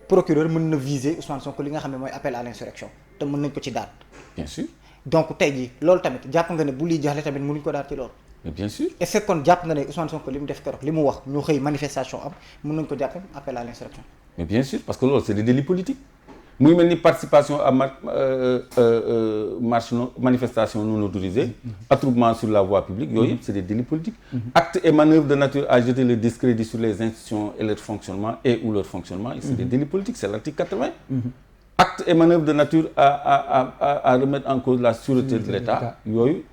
procureur mën na viser Ousmane Sonko li nga xam ne mooy appel à l'insurrection te mën nañ ko ci daal bien sûr donc tey jii loolu tamit jàpp nga ne bu liy jaxle tamit mënuñ ko daal ci loolu mais bien sûr est-ce que kon jàpp nga ne Ousmane Sonko li mu def keroog li mu wax ñu xëy manifestation am mën nañ ko jàppe appel à l'insurrection mais bien sûr parce que loolu c'est des délits politiques mu ngi mel ni participation à marche manifestation non autorisée attroupement sur la voie publique yooyu yëpp c'est des délits politiques actes et manœuvres de nature à jeter le discrédit sur les institutions et leur fonctionnement et ou leur fonctionnement c'est des délits politiques c'est l'article 80 actes et manœuvres de nature à remettre en cause la sûreté de l'État yooyu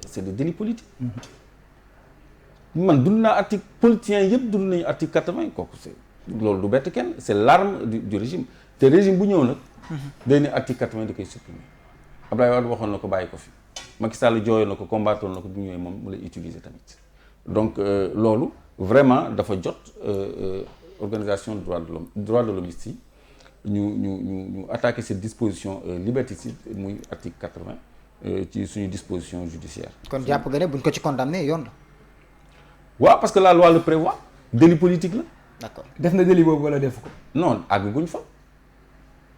c'est des délits politiques man dund naa article politiciens yëpp dund nañu article 80 kooku c'est loolu du bett kenn c'est l'arme du régime te régime bu ñëw nag day ne article 80 da koy supprimer Abdoulaye Wade waxoon na ko bàyyi ko fi Macky Sall jooyoon na ko combattoon na ko bu ñëwee moom mu lay utiliser tamit donc loolu vraiment dafa jot organisation de droit de l'homme yi ñu attaquer cette disposition liberticide muy article 80 ci suñu disposition judiciaire. kon jàpp nga ne buñ ko ci condamné yoon la. waaw parce que la loi le prévoit délit politique la. d'accord def na délit boobu wala def ko. non àgguñ fa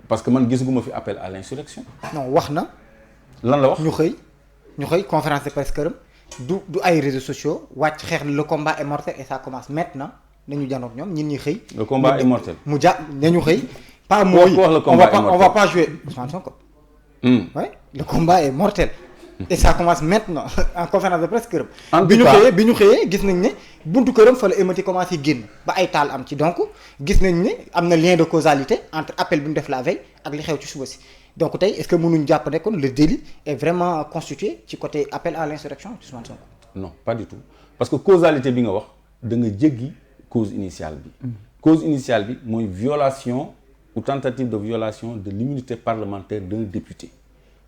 parce que man gisuguma fi appel à l'insurrection. non wax na. lan la wax ñu xëy conférence de presse këram du ay réseaux sociaux wàcc xeex le combat est mortel et ça commence maintenant nañu janoog ñoom ñun ñi xëy. le combat est mortel. mu nañu xëy. pas mooy on va pas jouer Ousmane Sonko. Ouais, le combat est mortel. Et ça commence maintenant en conférence de presse këram. bi ñu xëyee gis nañ ne buntu këram fa la émeute commencé génn ba ay taal am ci donc gis nañ ne am na lien de causalité entre appel bi mu def la veille ak li xew ci suba si donc tey est-ce que mënuñ jàpp ne kon le délit est vraiment constitué ci côté appel à l'insurrection Ousmane Sonko. non pas du tout parce que causalité bi nga wax da nga jéggi cause initiale bi. cause initiale bi mooy violation ou tentative de violation de l'immunité parlementaire d'un député.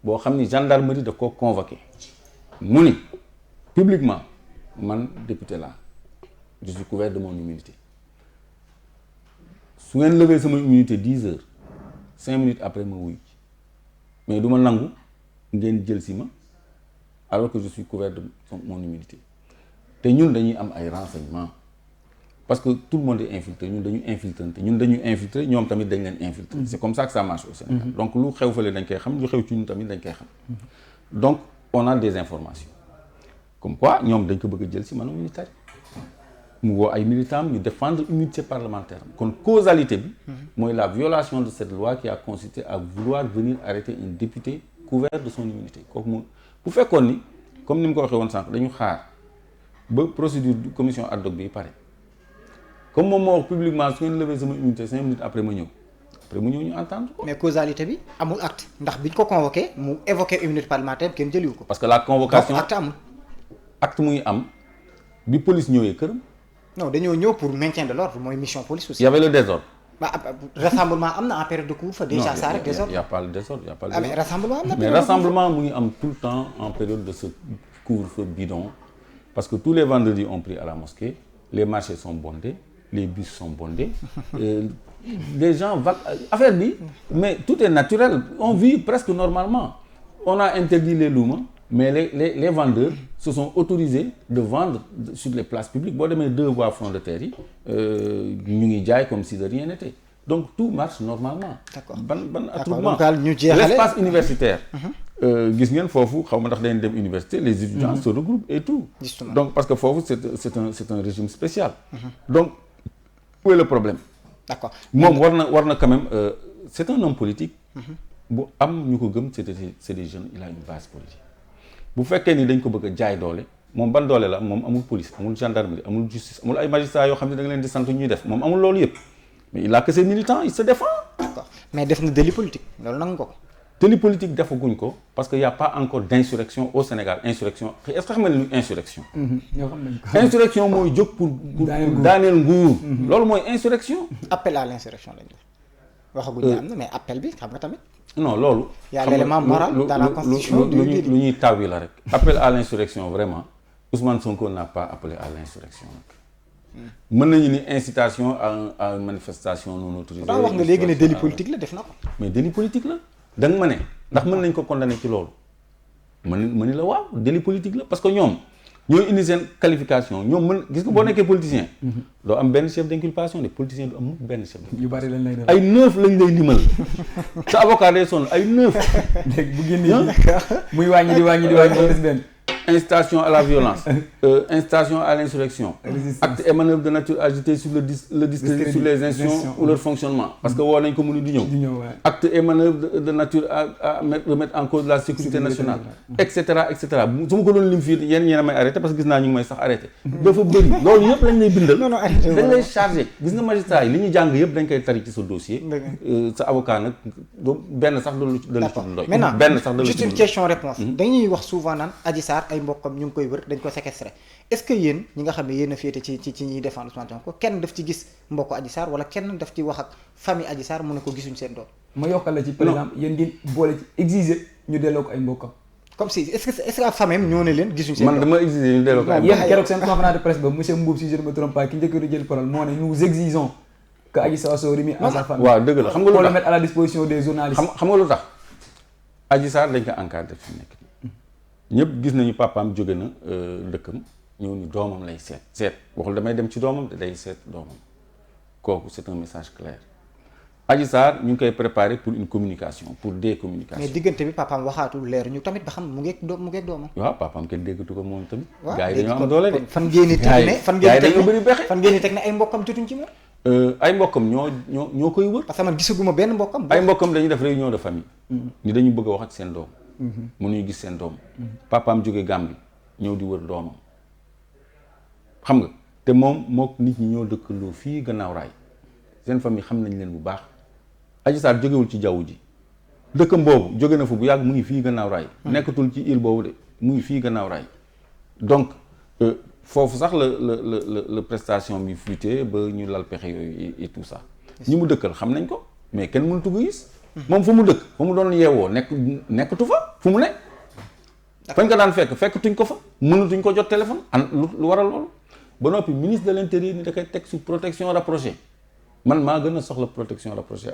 boo xam ni gendarmerie daf ko convoqué mu ni publiquement man député laa je suis couvert de mon immunité su ngeen lever sama immunité 10 heures 5 minutes après ma wuy mais du ma nangu ngeen jël si ma alors que je suis couvert de mon immunité te ñun dañuy am ay renseignements parce que tout le monde est infiltré ñun dañu infiltrante ñun dañu infiltré ñoom tamit dañ leen infiltré c'est comme ça que ça marche au Sénégal donc lu xew fale dañ koy xam lu xew ci ñun tamit dañ koy xam donc on a des informations comme quoi ñoom dañ ko bëgg a jël si man militaire mu woo ay militants ñu défendre immunité parlementaire kon causalité bi mooy la violation de cette loi qui a consisté à vouloir venir arrêter un député couvert de son immunité kooku mu bu fekkoon ni comme ni mu ko waxee woon sànq dañu xaar ba procédure commission ad hoc bi pare comme moom moo wax publiquement su ngeen lever sama immunité 5 minutes après ma ñëw ñu entendre ko. mais causalité bi amul acte ndax biñ ko convoqué mu évoqué immunité parlementaire kenn jëliwu ko. parce que la convocation acte amul. acte muy am bi police ñëwee këram. non dañoo ñëw pour maintien de l'ordre mooy mission police aussi. Il y avait le désordre. Bah, rassemblement am na en période de couvre-feu déjà ça rek désordre. Il y a pas le désordre, il y a pas le désordre. Mais rassemblement am na. Mais rassemblement mu ngi am tout le temps en période de ce couvre-feu bidon parce que tous les vendredis on prie à la mosquée, les marchés sont bondés, les bus sont bondés. Les gens affaire bi mais tout est naturel, on vit presque normalement. On a interdit les luuma mais les vendeurs se sont autorisés de vendre sur les places publiques boo demee 2 voies front de terre yi ñu ngi jaay comme si de rien n'était donc tout marche normalement. D'accord. ban attroupement l'espace universitaire. gis ngeen foofu xaw ma ndax dañuy dem université les étudiants se regroupent et tout. Justement. Donc parce que foofu c'est un régime spécial. Donc où est le problème. D'accord. moom war na quand même c'est un homme politique. bu am ñu ko gëm c'est des jeunes il a une base politique. bu fekkee ni dañ ko bëgg a jaay doole moom ban doole la moom amul police amul gendarmerie amul justice amul ay magistrats yoo xam ne da nga leen di sant ñuy def moom amul loolu yëpp mais il a que ses militants il se défend. D'accord mais def na délit politique loolu nangu ko. délit politique defaguñ ko parce que y a pas encore d'insurrection au Sénégal insurrection est-ce que xam nga ni insurrection. ñoo xam nañ ko. insurrection mooy jóg pour daaneel nguur. loolu mooy insurrection. appel à l'insurrection lañ def. waxaguñ ne am na mais appel bi xam nga tamit. non loolu. y a l'élément moral dans la constitution lu ñuy taw yi la rek. appel à l'insurrection vraiment Ousmane Sonko n'a pas appelé à l'insurrection nag. mën nañu ni incitation à une manifestation non autorisée. daa wax nga léegi ne délit politique la def na ko. mais délit politique la da nga ma ne ndax mën nañ ko condamner ci loolu ma ni la waaw délit politique la parce que ñoom ñooy indi seen qualification ñoom mën gis nga boo nekkee politicien. doo am benn chef d'inculpation de politicien du am benn chef. yu bari lañ lay def ay 9 lañ lay limal sa avocat day sonn ay 9. léegi bu génnee muy wàññi di wàññi des benn. incitation à la violence, incitation à l'insurrection, acte et manœuvre de nature à jeter sur le discrédit sur les institutions ou leur fonctionnement. Parce que woo nañ ko mënu di ñëw. Acte et manœuvre de nature à remettre en cause la sécurité nationale, et cetera et cetera. su ma ko doon lim fii yéen ñeena may arrêté parce que gis naa ñu ngi may sax arrêté. dafa bëri loolu yëpp lañ lay bindal. non arrêté dañ lay chargé gis nga magistrat yi li ñu jàng yëpp dañ koy tari ci sa dossier. sa avocat nag benn sax dolu ci doy. maintenant benn sax juste une question réponse dañuy wax souvent naan Adji Sarr ay mbokkam ñu ngi koy wër dañ ko séquestré est-ce que yéen ñi nga xam ne yéen a féete ci ñuy défendre Ousmane Sonko kenn daf ci gis mbokk Adji Sarr wala kenn daf ci wax ak famille Adji Sarr mu ne ko gisuñ seen doom. ma yokkal la ci par exemple yéen ngeen boole ci exiger ñu delloo ko ay mbokkam. comme si est-ce que famille ñoo ne leen gisuñ seen doom. man dama exiger ñu delloo ko ay mbokkam yéen keroog seen conférence de presse ba monsieur Mboub si je ne me trompe pas ki njëkk a jël parole moo ne nous exigeons que Adji Sarr soit remis à sa famille. waaw dëgg la xam nga lu tax pour le mettre à la disposition des journalistes. xam nga lu tax Adji Sarr dañ ko encadré fi mu nekk ñëpp gis nañu papaam jóge na dëkkam ñëw ni doomam lay seet waxul damay dem ci doomam day seet doomam kooku c'est un message clair Adji Sarr ñu ngi koy préparer pour une communication pour des communications. mais diggante bi papaam waxaatul leer ñu tamit ba xam mu ngeeg doomam. waaw papaam kenn déggatu ko moom tamit. waaw gars yi dañoo am doole de. fan ngeen di teg ne fan ngeen di teg ne ay mbokkam jotuñ ci moom. ay mbokkam ñoo koy wër. parce que man gisaguma benn mbokkam. ay mbokkam dañuy def réunion de famille. ni dañu bëgg a wax ak seen doom. mënuñu gis seen doom. papaam jóge Gambie ñëw di wër doomam. xam nga te moom mook nit ñi ñoo dëkkandoo fii gannaaw raay seen famille xam nañ leen bu baax. Adji Sarr jógewul ci jaww ji dëkkam boobu jóge na fa bu yàgg mu ngi fii gannaaw raay. nekkatul ci île boobu de mu ngi fii gannaaw raay donc foofu sax la prestation bi fuité ba ñu lal pexe yooyu et tout ça. ñi mu dëkkal xam nañ ko mais kenn mënatu ko gis. moom fu mu dëkk fa mu doon yeewoo nekkatu fa fu mu ne. fañ ko daan fekkatuñ ko fa mënatuñ ko jot téléphone lu waral loolu ba noppi ministre de l'intérieur ni da koy teg sous protection rapprochée man maa gën a soxla protection rapprochée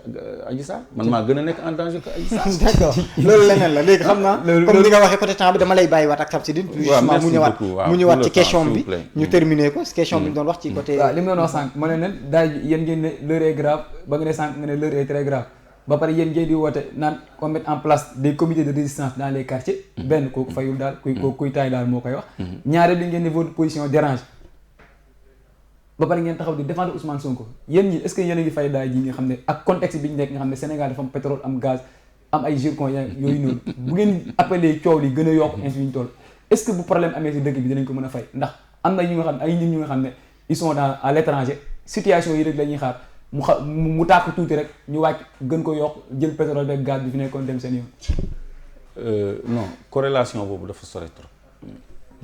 Adji Sarr man maa gën a nekk en danger que Adji Sarr. d'accord loolu leneen la léegi xam naa. comme ni nga waxee côté temps bi dama lay bàyyiwaat ak Samsidine. waaw mu ñëwaat ci question bi ñu terminer ko question bi ñu doon wax ci côté. waaw li mu doon wax sànq ma ne leen daal yéen ngeen ne l'heure est grave ba nga ne sànq nga ne l'heure est très grave ba pare yéen ngeen di woote naan qu'on mette en place des comités de résistance dans les quartiers. benn kooku fayul daal kuy taay daal moo koy wax. ñaareel li ngeen ne votre position dérange ba pare ngeen taxaw di défendre Ousmane Sonko yéen ñi est-ce que yéen a ngi fay daay ji nga xam ne ak contexte bi ñu nekk nga xam ne Sénégal dafa am pétrole am gaz am ay zircon yooyu noonu bu ngeen appelé coow li gën a yokk ainsi ñu toll est-ce que bu problème amee si dëkk bi dinañ ko mën a fay ndax am na ñu nga xam ne ay nit ñu nga xam ne ils sont à l'étranger situation yi rek la ñuy xaar mu tàkk tuuti rek ñu wàcc gën ko yokk jël pétrole beeg gaz bi fi nekkoon dem seen yoon. Non corrélation boobu dafa sore trop.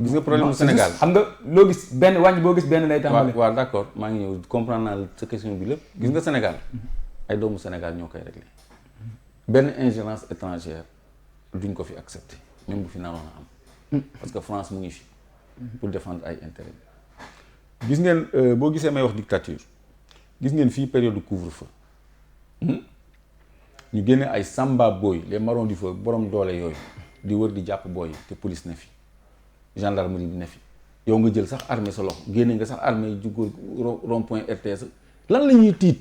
gis nga problème mu Sénégal xam nga loo gis benn wàññi boo gis benn lay tàmbale. waaw d'accord maa ngi ñëw comprendre naa sa question bi lépp gis nga Sénégal ay doomu Sénégal ñoo koy réglé benn ingérence étrangère duñ ko fi accepter même bu fi naroon a am. parce que France mu ngi fi pour défendre ay intérêt gis ngeen boo gisee may wax dictature gis ngeen fii période de couvre-feu ñu génne ay samba boy les marrons du feu borom doole yooyu di wër di jàpp booy te police ne fi gendarmerie bi ne fi yow nga jël sax armée sa loxo génne nga sax armée yi jugóor rond-point RTS lan la ñuy tiit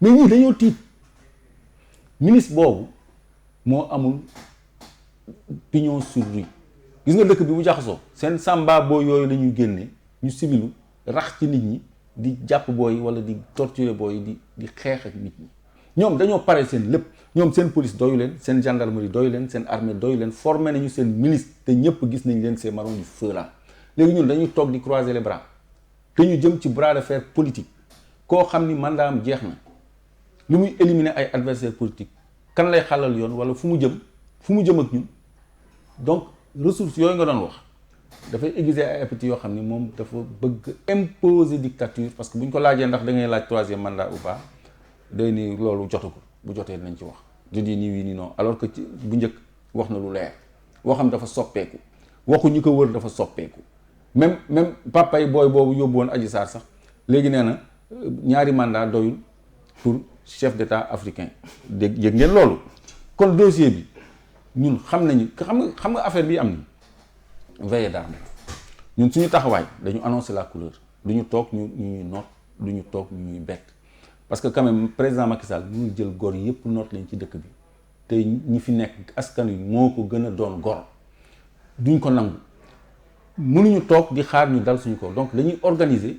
mais ñii dañoo tiit ministre boobu moo amul pignon sur rue gis nga dëkk bi mu jaxasoo seen samba booy yooyu la ñuy génne ñu civilu rax ci nit ñi di jàpp booy wala di torturer booy di xeex ak nit ñi ñoom dañoo pare seen lépp ñoom seen police doyu leen seen gendarmerie doyu leen seen armée doyu leen formé nañu seen milice te ñëpp gis nañ leen ces marrons du feu là léegi ñun dañuy toog di croiser les bras te ñu jëm ci bras de fer politique koo xam ni mandat am jeex na lu muy éliminer ay adversaires politiques kan lay xalal yoon wala fu mu jëm ak ñun donc ressources yooyu nga doon wax dafay aiguiser ay appétit yoo xam ni moom dafa bëgg imposer dictature parce que bu ñu ko laajee ndax da ngay laaj troisième mandat ou pas day ni loolu jotagul bu jotee nañ ci wax je dis ni oui ni non alors que ci bu njëkk wax na lu leer waxam dafa soppeeku waxu ñi ko wër dafa soppeeku même papa yi booy boobu yóbbu woon Adji Sarr sax léegi nee na ñaari mandat doyul pour chef d'état africain dégg yëg ngeen loolu kon dossier bi ñun xam nga affaire bi am ni veillée d'armes ñun suñu taxawaay dañu annoncer la couleur du ñu toog ñu ñuy noot du ñu toog ñu ñuy bett parce que quand même président Macky Sall mu ngi jël gor yëpp noot lañ ci dëkk bi te ñi fi nekk askan wi moo ko gën a doon gor duñ ko nangu mënuñu toog di xaar ñu dal suñu ko donc dañuy organiser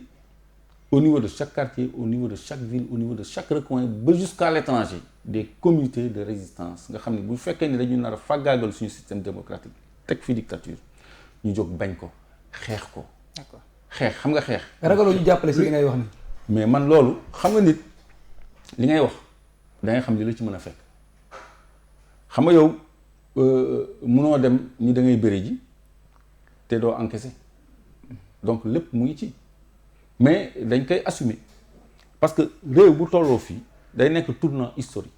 au niveau de chaque quartier au niveau de chaque ville au niveau de chaque recoin ba jusqu'à l'étranger des comités de résistance nga xam ne bu fekkee ni dañu nar a fàggaagal suñu système démocratique teg fi dictature ñu jóg bañ ko xeex ko. d'accord xeex xam nga xeex. ragaloo ñu jàppale si li ngay wax ni mais man loolu xam nga nit li ngay wax da ngay xam li la ci mën a fekk xam nga yow munoo dem ni da ngay bëri ji te doo encaisser donc lépp mu ngi ci mais dañ koy assumer parce que réew bu tolloo fii day nekk tournant historique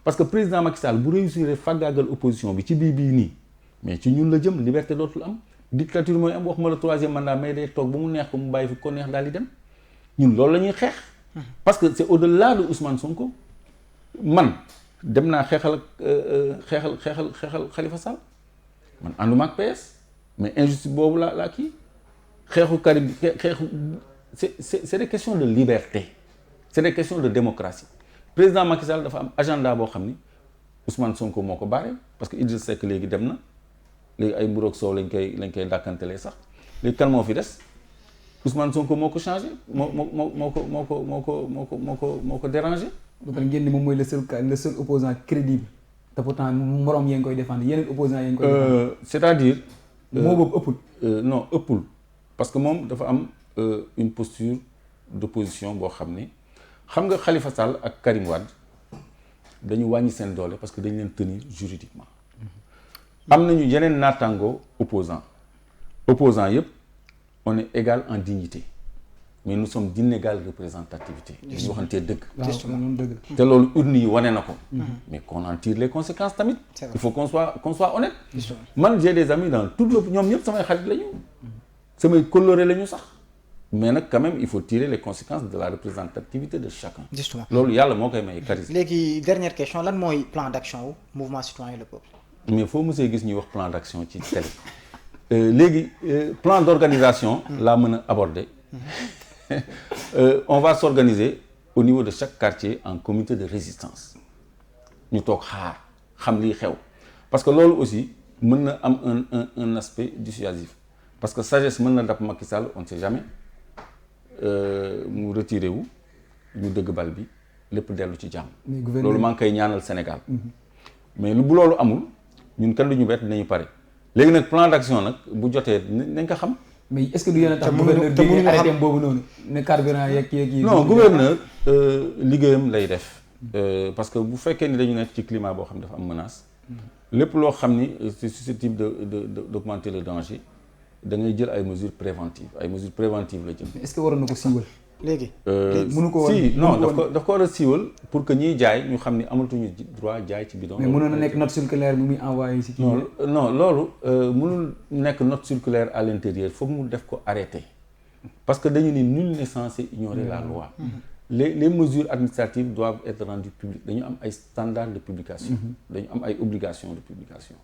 parce que président Macky Sall bu réussir fàggaagal opposition bi ci bii nii mais ci ñun la jëm liberté dootul am dictature mooy am waxuma la troisième mandat mais day toog ba mu neex ko mu bàyyi fi ko neex daal di dem ñun loolu la ñuy xeex parce que c'est au-delà de Ousmane Sonko man dem naa xeexal Khalifa Sall man ànduma ak PS mais injustice boobu laa kii xeexu Karim xeexu c'est des questions de liberté c'est des questions de démocratie président Macky Sall dafa am agenda boo xam ni Ousmane Sonko moo ko barré parce que Idriss Seck léegi dem na léegi ay mburoog soow lañ koy dàkkantelee sax léegi kan moo fi des Ousmane Sonko moo ko changé moo ko dérangé. ba pare ngeen ni moom mooy le seul opposant crédible te pourtant moroom yaa ngi koy défendre yeneen opposants yaa ngi koy défendre. c'est-à-dire. moo boobu ëppul. non ëppul parce que moom dafa am une posture d'opposition boo xam ni xam nga Khalifa Sall ak Karim Wade dañu wàññi seen doole parce que dañu leen tenir juridiquement am nañu yeneen naataango opposant yëpp on est égal en dignité mais nous sommes d'inégale représentativité dañu waxantee dëgg te loolu urne yi wane na ko mais qu'on en tire les conséquences tamit il faut qu'on soit honnête man j'ai des amis dans tout le ñoom ñëpp samay xarit la ñu samay coloré la ñu sax mais nag quand même il faut tirer les conséquences de la représentativité de chacun justement loolu yàlla moo koy may charisme léegi dernière question lan mooy plan d'action wu mouvement citoyen le peuple mais foo mosee gis ñuy wax plan d'action ci télé léegi plan d'organisation laa mën a aborder on va s'organiser au niveau de chaque quartier en comité de résistance ñu toog xaar xam lii xew parce que loolu aussi mën na am un aspect dissuasif parce que sagesse mën na dab Macky Sall on ne sait jamais mu retiré wu ñu dëgg bal bi lépp dellu ci jàmm. gouverneur loolu maa ngi koy ñaanal Sénégal. mais bu loolu amul ñun kan duñu bett dinañu pare léegi nag plan d'action nag bu jotee nañ ko xam. mais est-ce que du yéen a tax gouverneur génnee arrêté boobu noonu ne carburant yeeg yi. non gouverneur liggéeyam lay def. parce que bu fekkee ni dañu nekk ci climat boo xam ne dafa am menace. lépp loo xam ni c'est susceptible d'augmenter le danger da ngay jël ay mesures préventives la jël. est-ce que waroon na ko siiwal. léegi. mënu ko woon si non daf ko war a siiwal pour que ñiy jaay ñu xam ni amatuñu droit jaay ci bidon. mais mënoon na nekk note circulaire bi muy envoyé si kii. non loolu mënul nekk note circulaire à l'intérieur foog mu def ko arrêté parce que dañu ni nul n'est censé ignorer la loi. les mesures administratives doivent être rendues publiques dañu am ay standards de publication. dañu am ay obligations de publication.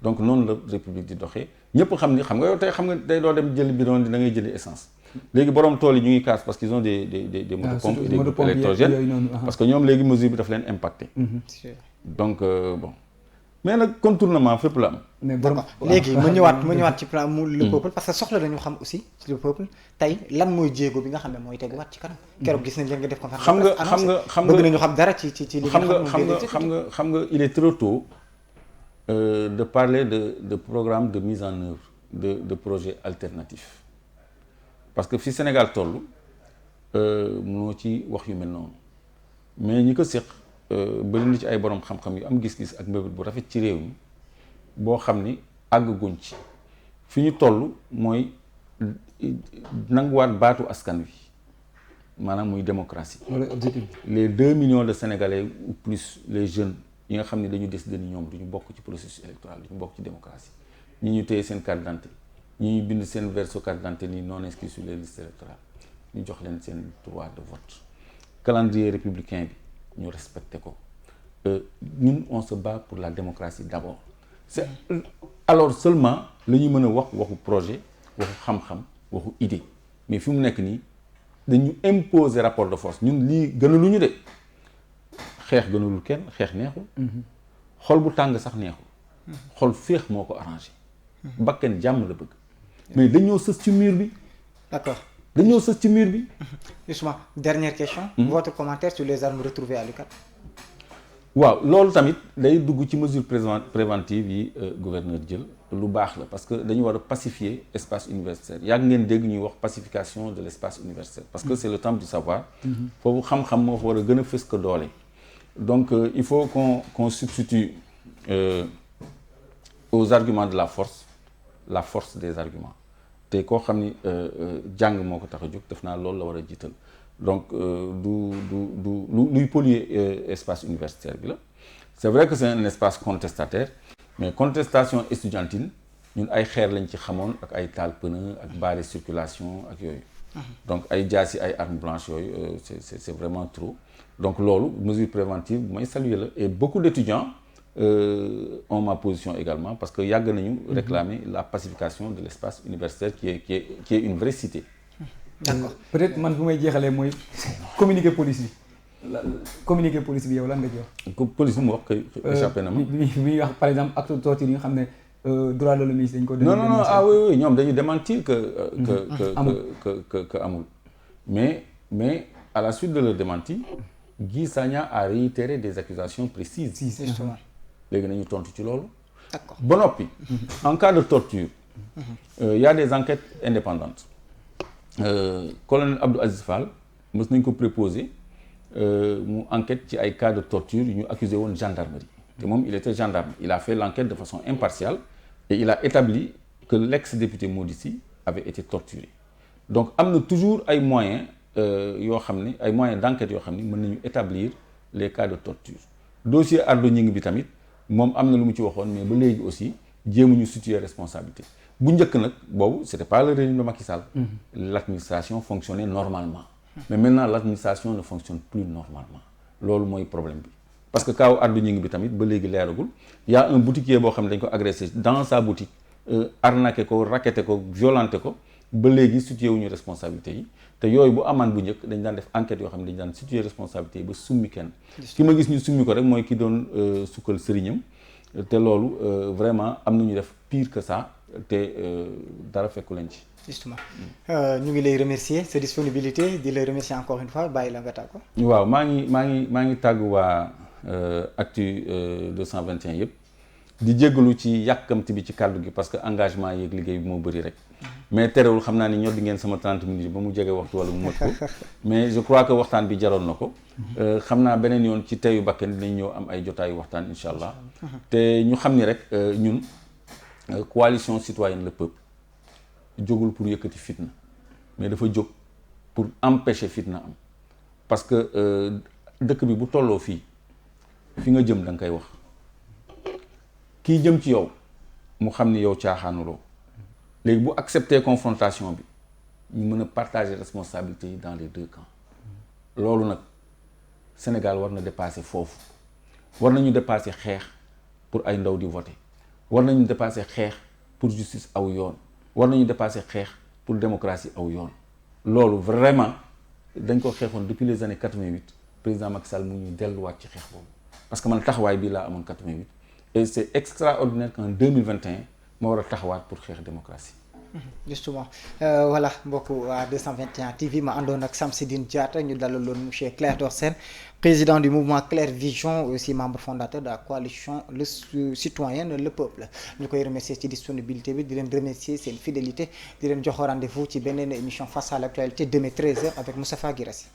donc noonu la République di doxee ñëpp xam nga yow tey xam nga day doo dem jëli bidon da ngay jëli essence. léegi borom tool yi ñu ngi casse parce qu'ils ont des motopompes et des groupes électrogènes parce que ñoom léegi mesure bi daf leen impacté. donc bon mais nag contournement fépp la am. mais borom léegi ma ñëwaat ci plan mu le peuple parce que soxla dañu xam aussi ci le peuple tey lan mooy jéego bi nga xam ne mooy teguwaat ci kanam. keroog gis nañ leen nga def conférence. xam nga bëgg nañu xam dara ci li xam nga il est trop tôt de parler de programme de mise en œuvre de projets alternatifs. parce que fi Sénégal toll mënoo ci wax yu mel noonu mais ñi ko séq bëri na ci ay borom xam-xam yu am gis-gis ak mbébét bu rafet ci réew mi boo xam ni àgguñ ci fi ñu toll mooy nanguwaat baatu askan wi maanaam muy démocratie. wala objectif les 2 millions de Sénégalais ou plus les jeunes yi nga xam ne dañu décider ni ñoom duñu bokk ci processus électoral duñu bokk ci démocratie ñi ñu téye seen carte d'identité ñi ñu bind seen verso carte d'identité ni non inscrit sur les listes électorales ñu jox leen seen droit de vote calendrier républicain bi ñu respecté ko ñun on se bat pour la démocratie d'abord c'est alors seulement la ñu mën a wax waxu projet waxu xam-xam waxu idée mais fi mu nekk nii dañu imposer rapport de force ñun lii gënaluñu de xeex gënalul kenn xeex neexul xol bu tàng sax neexul xol féex moo ko arrangé bakken jàmm la bëgg mais dañoo sës ci mur bi. d'accord dañoo sës ci mur bi. justement dernière question. Votre commentaire sur les armes retrouvées à l'UCAD. waaw loolu tamit day dugg ci mesure préventive yi gouverneur jël lu baax la parce que dañu war a pacifier espace universitaire yàgg ngeen dégg ñuy wax pacification de l'espace universitaire parce que c'est le temple du savoir. foofu xam-xam moo fa war a gën a fës ko doole. donc il faut qu'on substitue aux arguments de la force des arguments te koo xam ni jàng moo ko tax a jóg def naa loolu la war a jiital donc luy polluer espace universitaire bi la c'est vrai que c'est un espace contestataire mais contestation estudiantine ñun ay xeer lañ ci xamoon ak ay taal pneu ak barrer circulation ak yooyu donc ay jaasi ay armes blanches yooyu c'est vraiment trop donc loolu mesure préventive bu may saluer la et beaucoup d'étudiants ont ma position également parce que yàgg nañu réclamer la pacification de l'espace universitaire qui est une vraie cité. D'accord peut-être man bu may jeexalee mooy communiquer police bi yow lan nga ci wax. police bi mu wax kay échappé na ma. bi wax par exemple acte de torture yi nga xam ne droit de l'homme dañ ko. non ah oui ñoom dañu démentir que amul mais à la suite de leur démenti Guy Sagna a réitéré des accusations précises. Justement. léegi nañu tontu ci loolu. D'accord ba noppi. en cas de torture. Y a des enquêtes indépendantes. Colonel Abdou Aziz Fall mës nañ ko préposer mu enquête ci ay cas de torture yu ñu accusé woon gendarmerie. te moom il était gendarme il a fait l'enquête de façon impartiale et il a établi que l'ex-député Modissi avait été torturé donc am na toujours ay moyens yoo xam ne ay moyens d'enquête yoo xam ne mën nañu établir les cas de torture dossier Ardo Gningue bi tamit moom am na lu mu ci waxoon mais ba léegi aussi jéemuñu situer responsabilité bu njëkk nag boobu c'était pas le régime de Macky Sall. L'administration fonctionnait normalement mais maintenant l'administration ne fonctionne plus normalement loolu mooy problème bi parce que kaaw Ardo Gningue bi tamit ba léegi leeragul y a un boutiquier boo xam ne dañ ko agressé dans sa boutique arnaqué ko racketté ko violenté ko ba léegi situé wuñu responsabilité yi te yooyu bu amaan bu njëkk dañ daan def enquête yoo xam ne dañ daan situé responsabilité yi ba summi kenn ki ma gis ñu summi ko rek mooy ki doon sukkal sëriñam te loolu vraiment am nañu def pire que ça te dara fekku leen ci. justement ñu ngi lay remercier sa disponibilité di lay remercier encore une fois bàyyi la nga tàggu. waaw maa ngi tàggu waa Actu 221 yëpp di jéggalu ci yàkkamti bi ci kàddu gi parce que engagement yeeg liggéey bi moo bëri rek mais terewul xam naa ni ñor di ngeen sama 30 minutes ba mu jege waxtu wala mu mot ko mais je crois que waxtaan bi jaroon na ko xam naa beneen yoon ci teyu bakken dinañ ñëw am ay jotaayu waxtaan incha allah te ñu xam ni rek ñun coalition citoyenne le peuple jógul pour yëkkati fitna mais dafa jóg pour empêcher fitna am parce que dëkk bi bu tolloo fi nga jëm da nga koy wax kii jëm ci yow mu xam ni yow caaxaanuloo léegi bu accepter confrontation bi ñu mën a partager responsabilité yi dans les deux camps loolu nag Sénégal war na dépasser foofu war nañu dépasser xeex pour ay ndaw di voter war nañu dépasser xeex pour justice aw yoon war nañu dépasser xeex pour démocratie aw yoon loolu vraiment dañ ko xeexoon depuis les années 88 président Macky Sall mu ñu delluwaat ci xeex boobu parce que man taxawaay bii laa amoon 88 et c'est extraordinaire qu'en 2021 ma war a taxawaat pour xeex démocratie. justement voilà mbokk waa 221 TV ma àndoon ak Samsidine Diatta ñu dalaloon monsieur Clédor Sène président du mouvement Clair Vision aussi membre fondateur de la coalition le citoyenne le peuple ñu koy remercier ci disponibilité bi di leen remercier seen fidélité di leen jox rendez-vous ci beneen émission face à l'actualité demain 13h avec Moustapha Guirassy.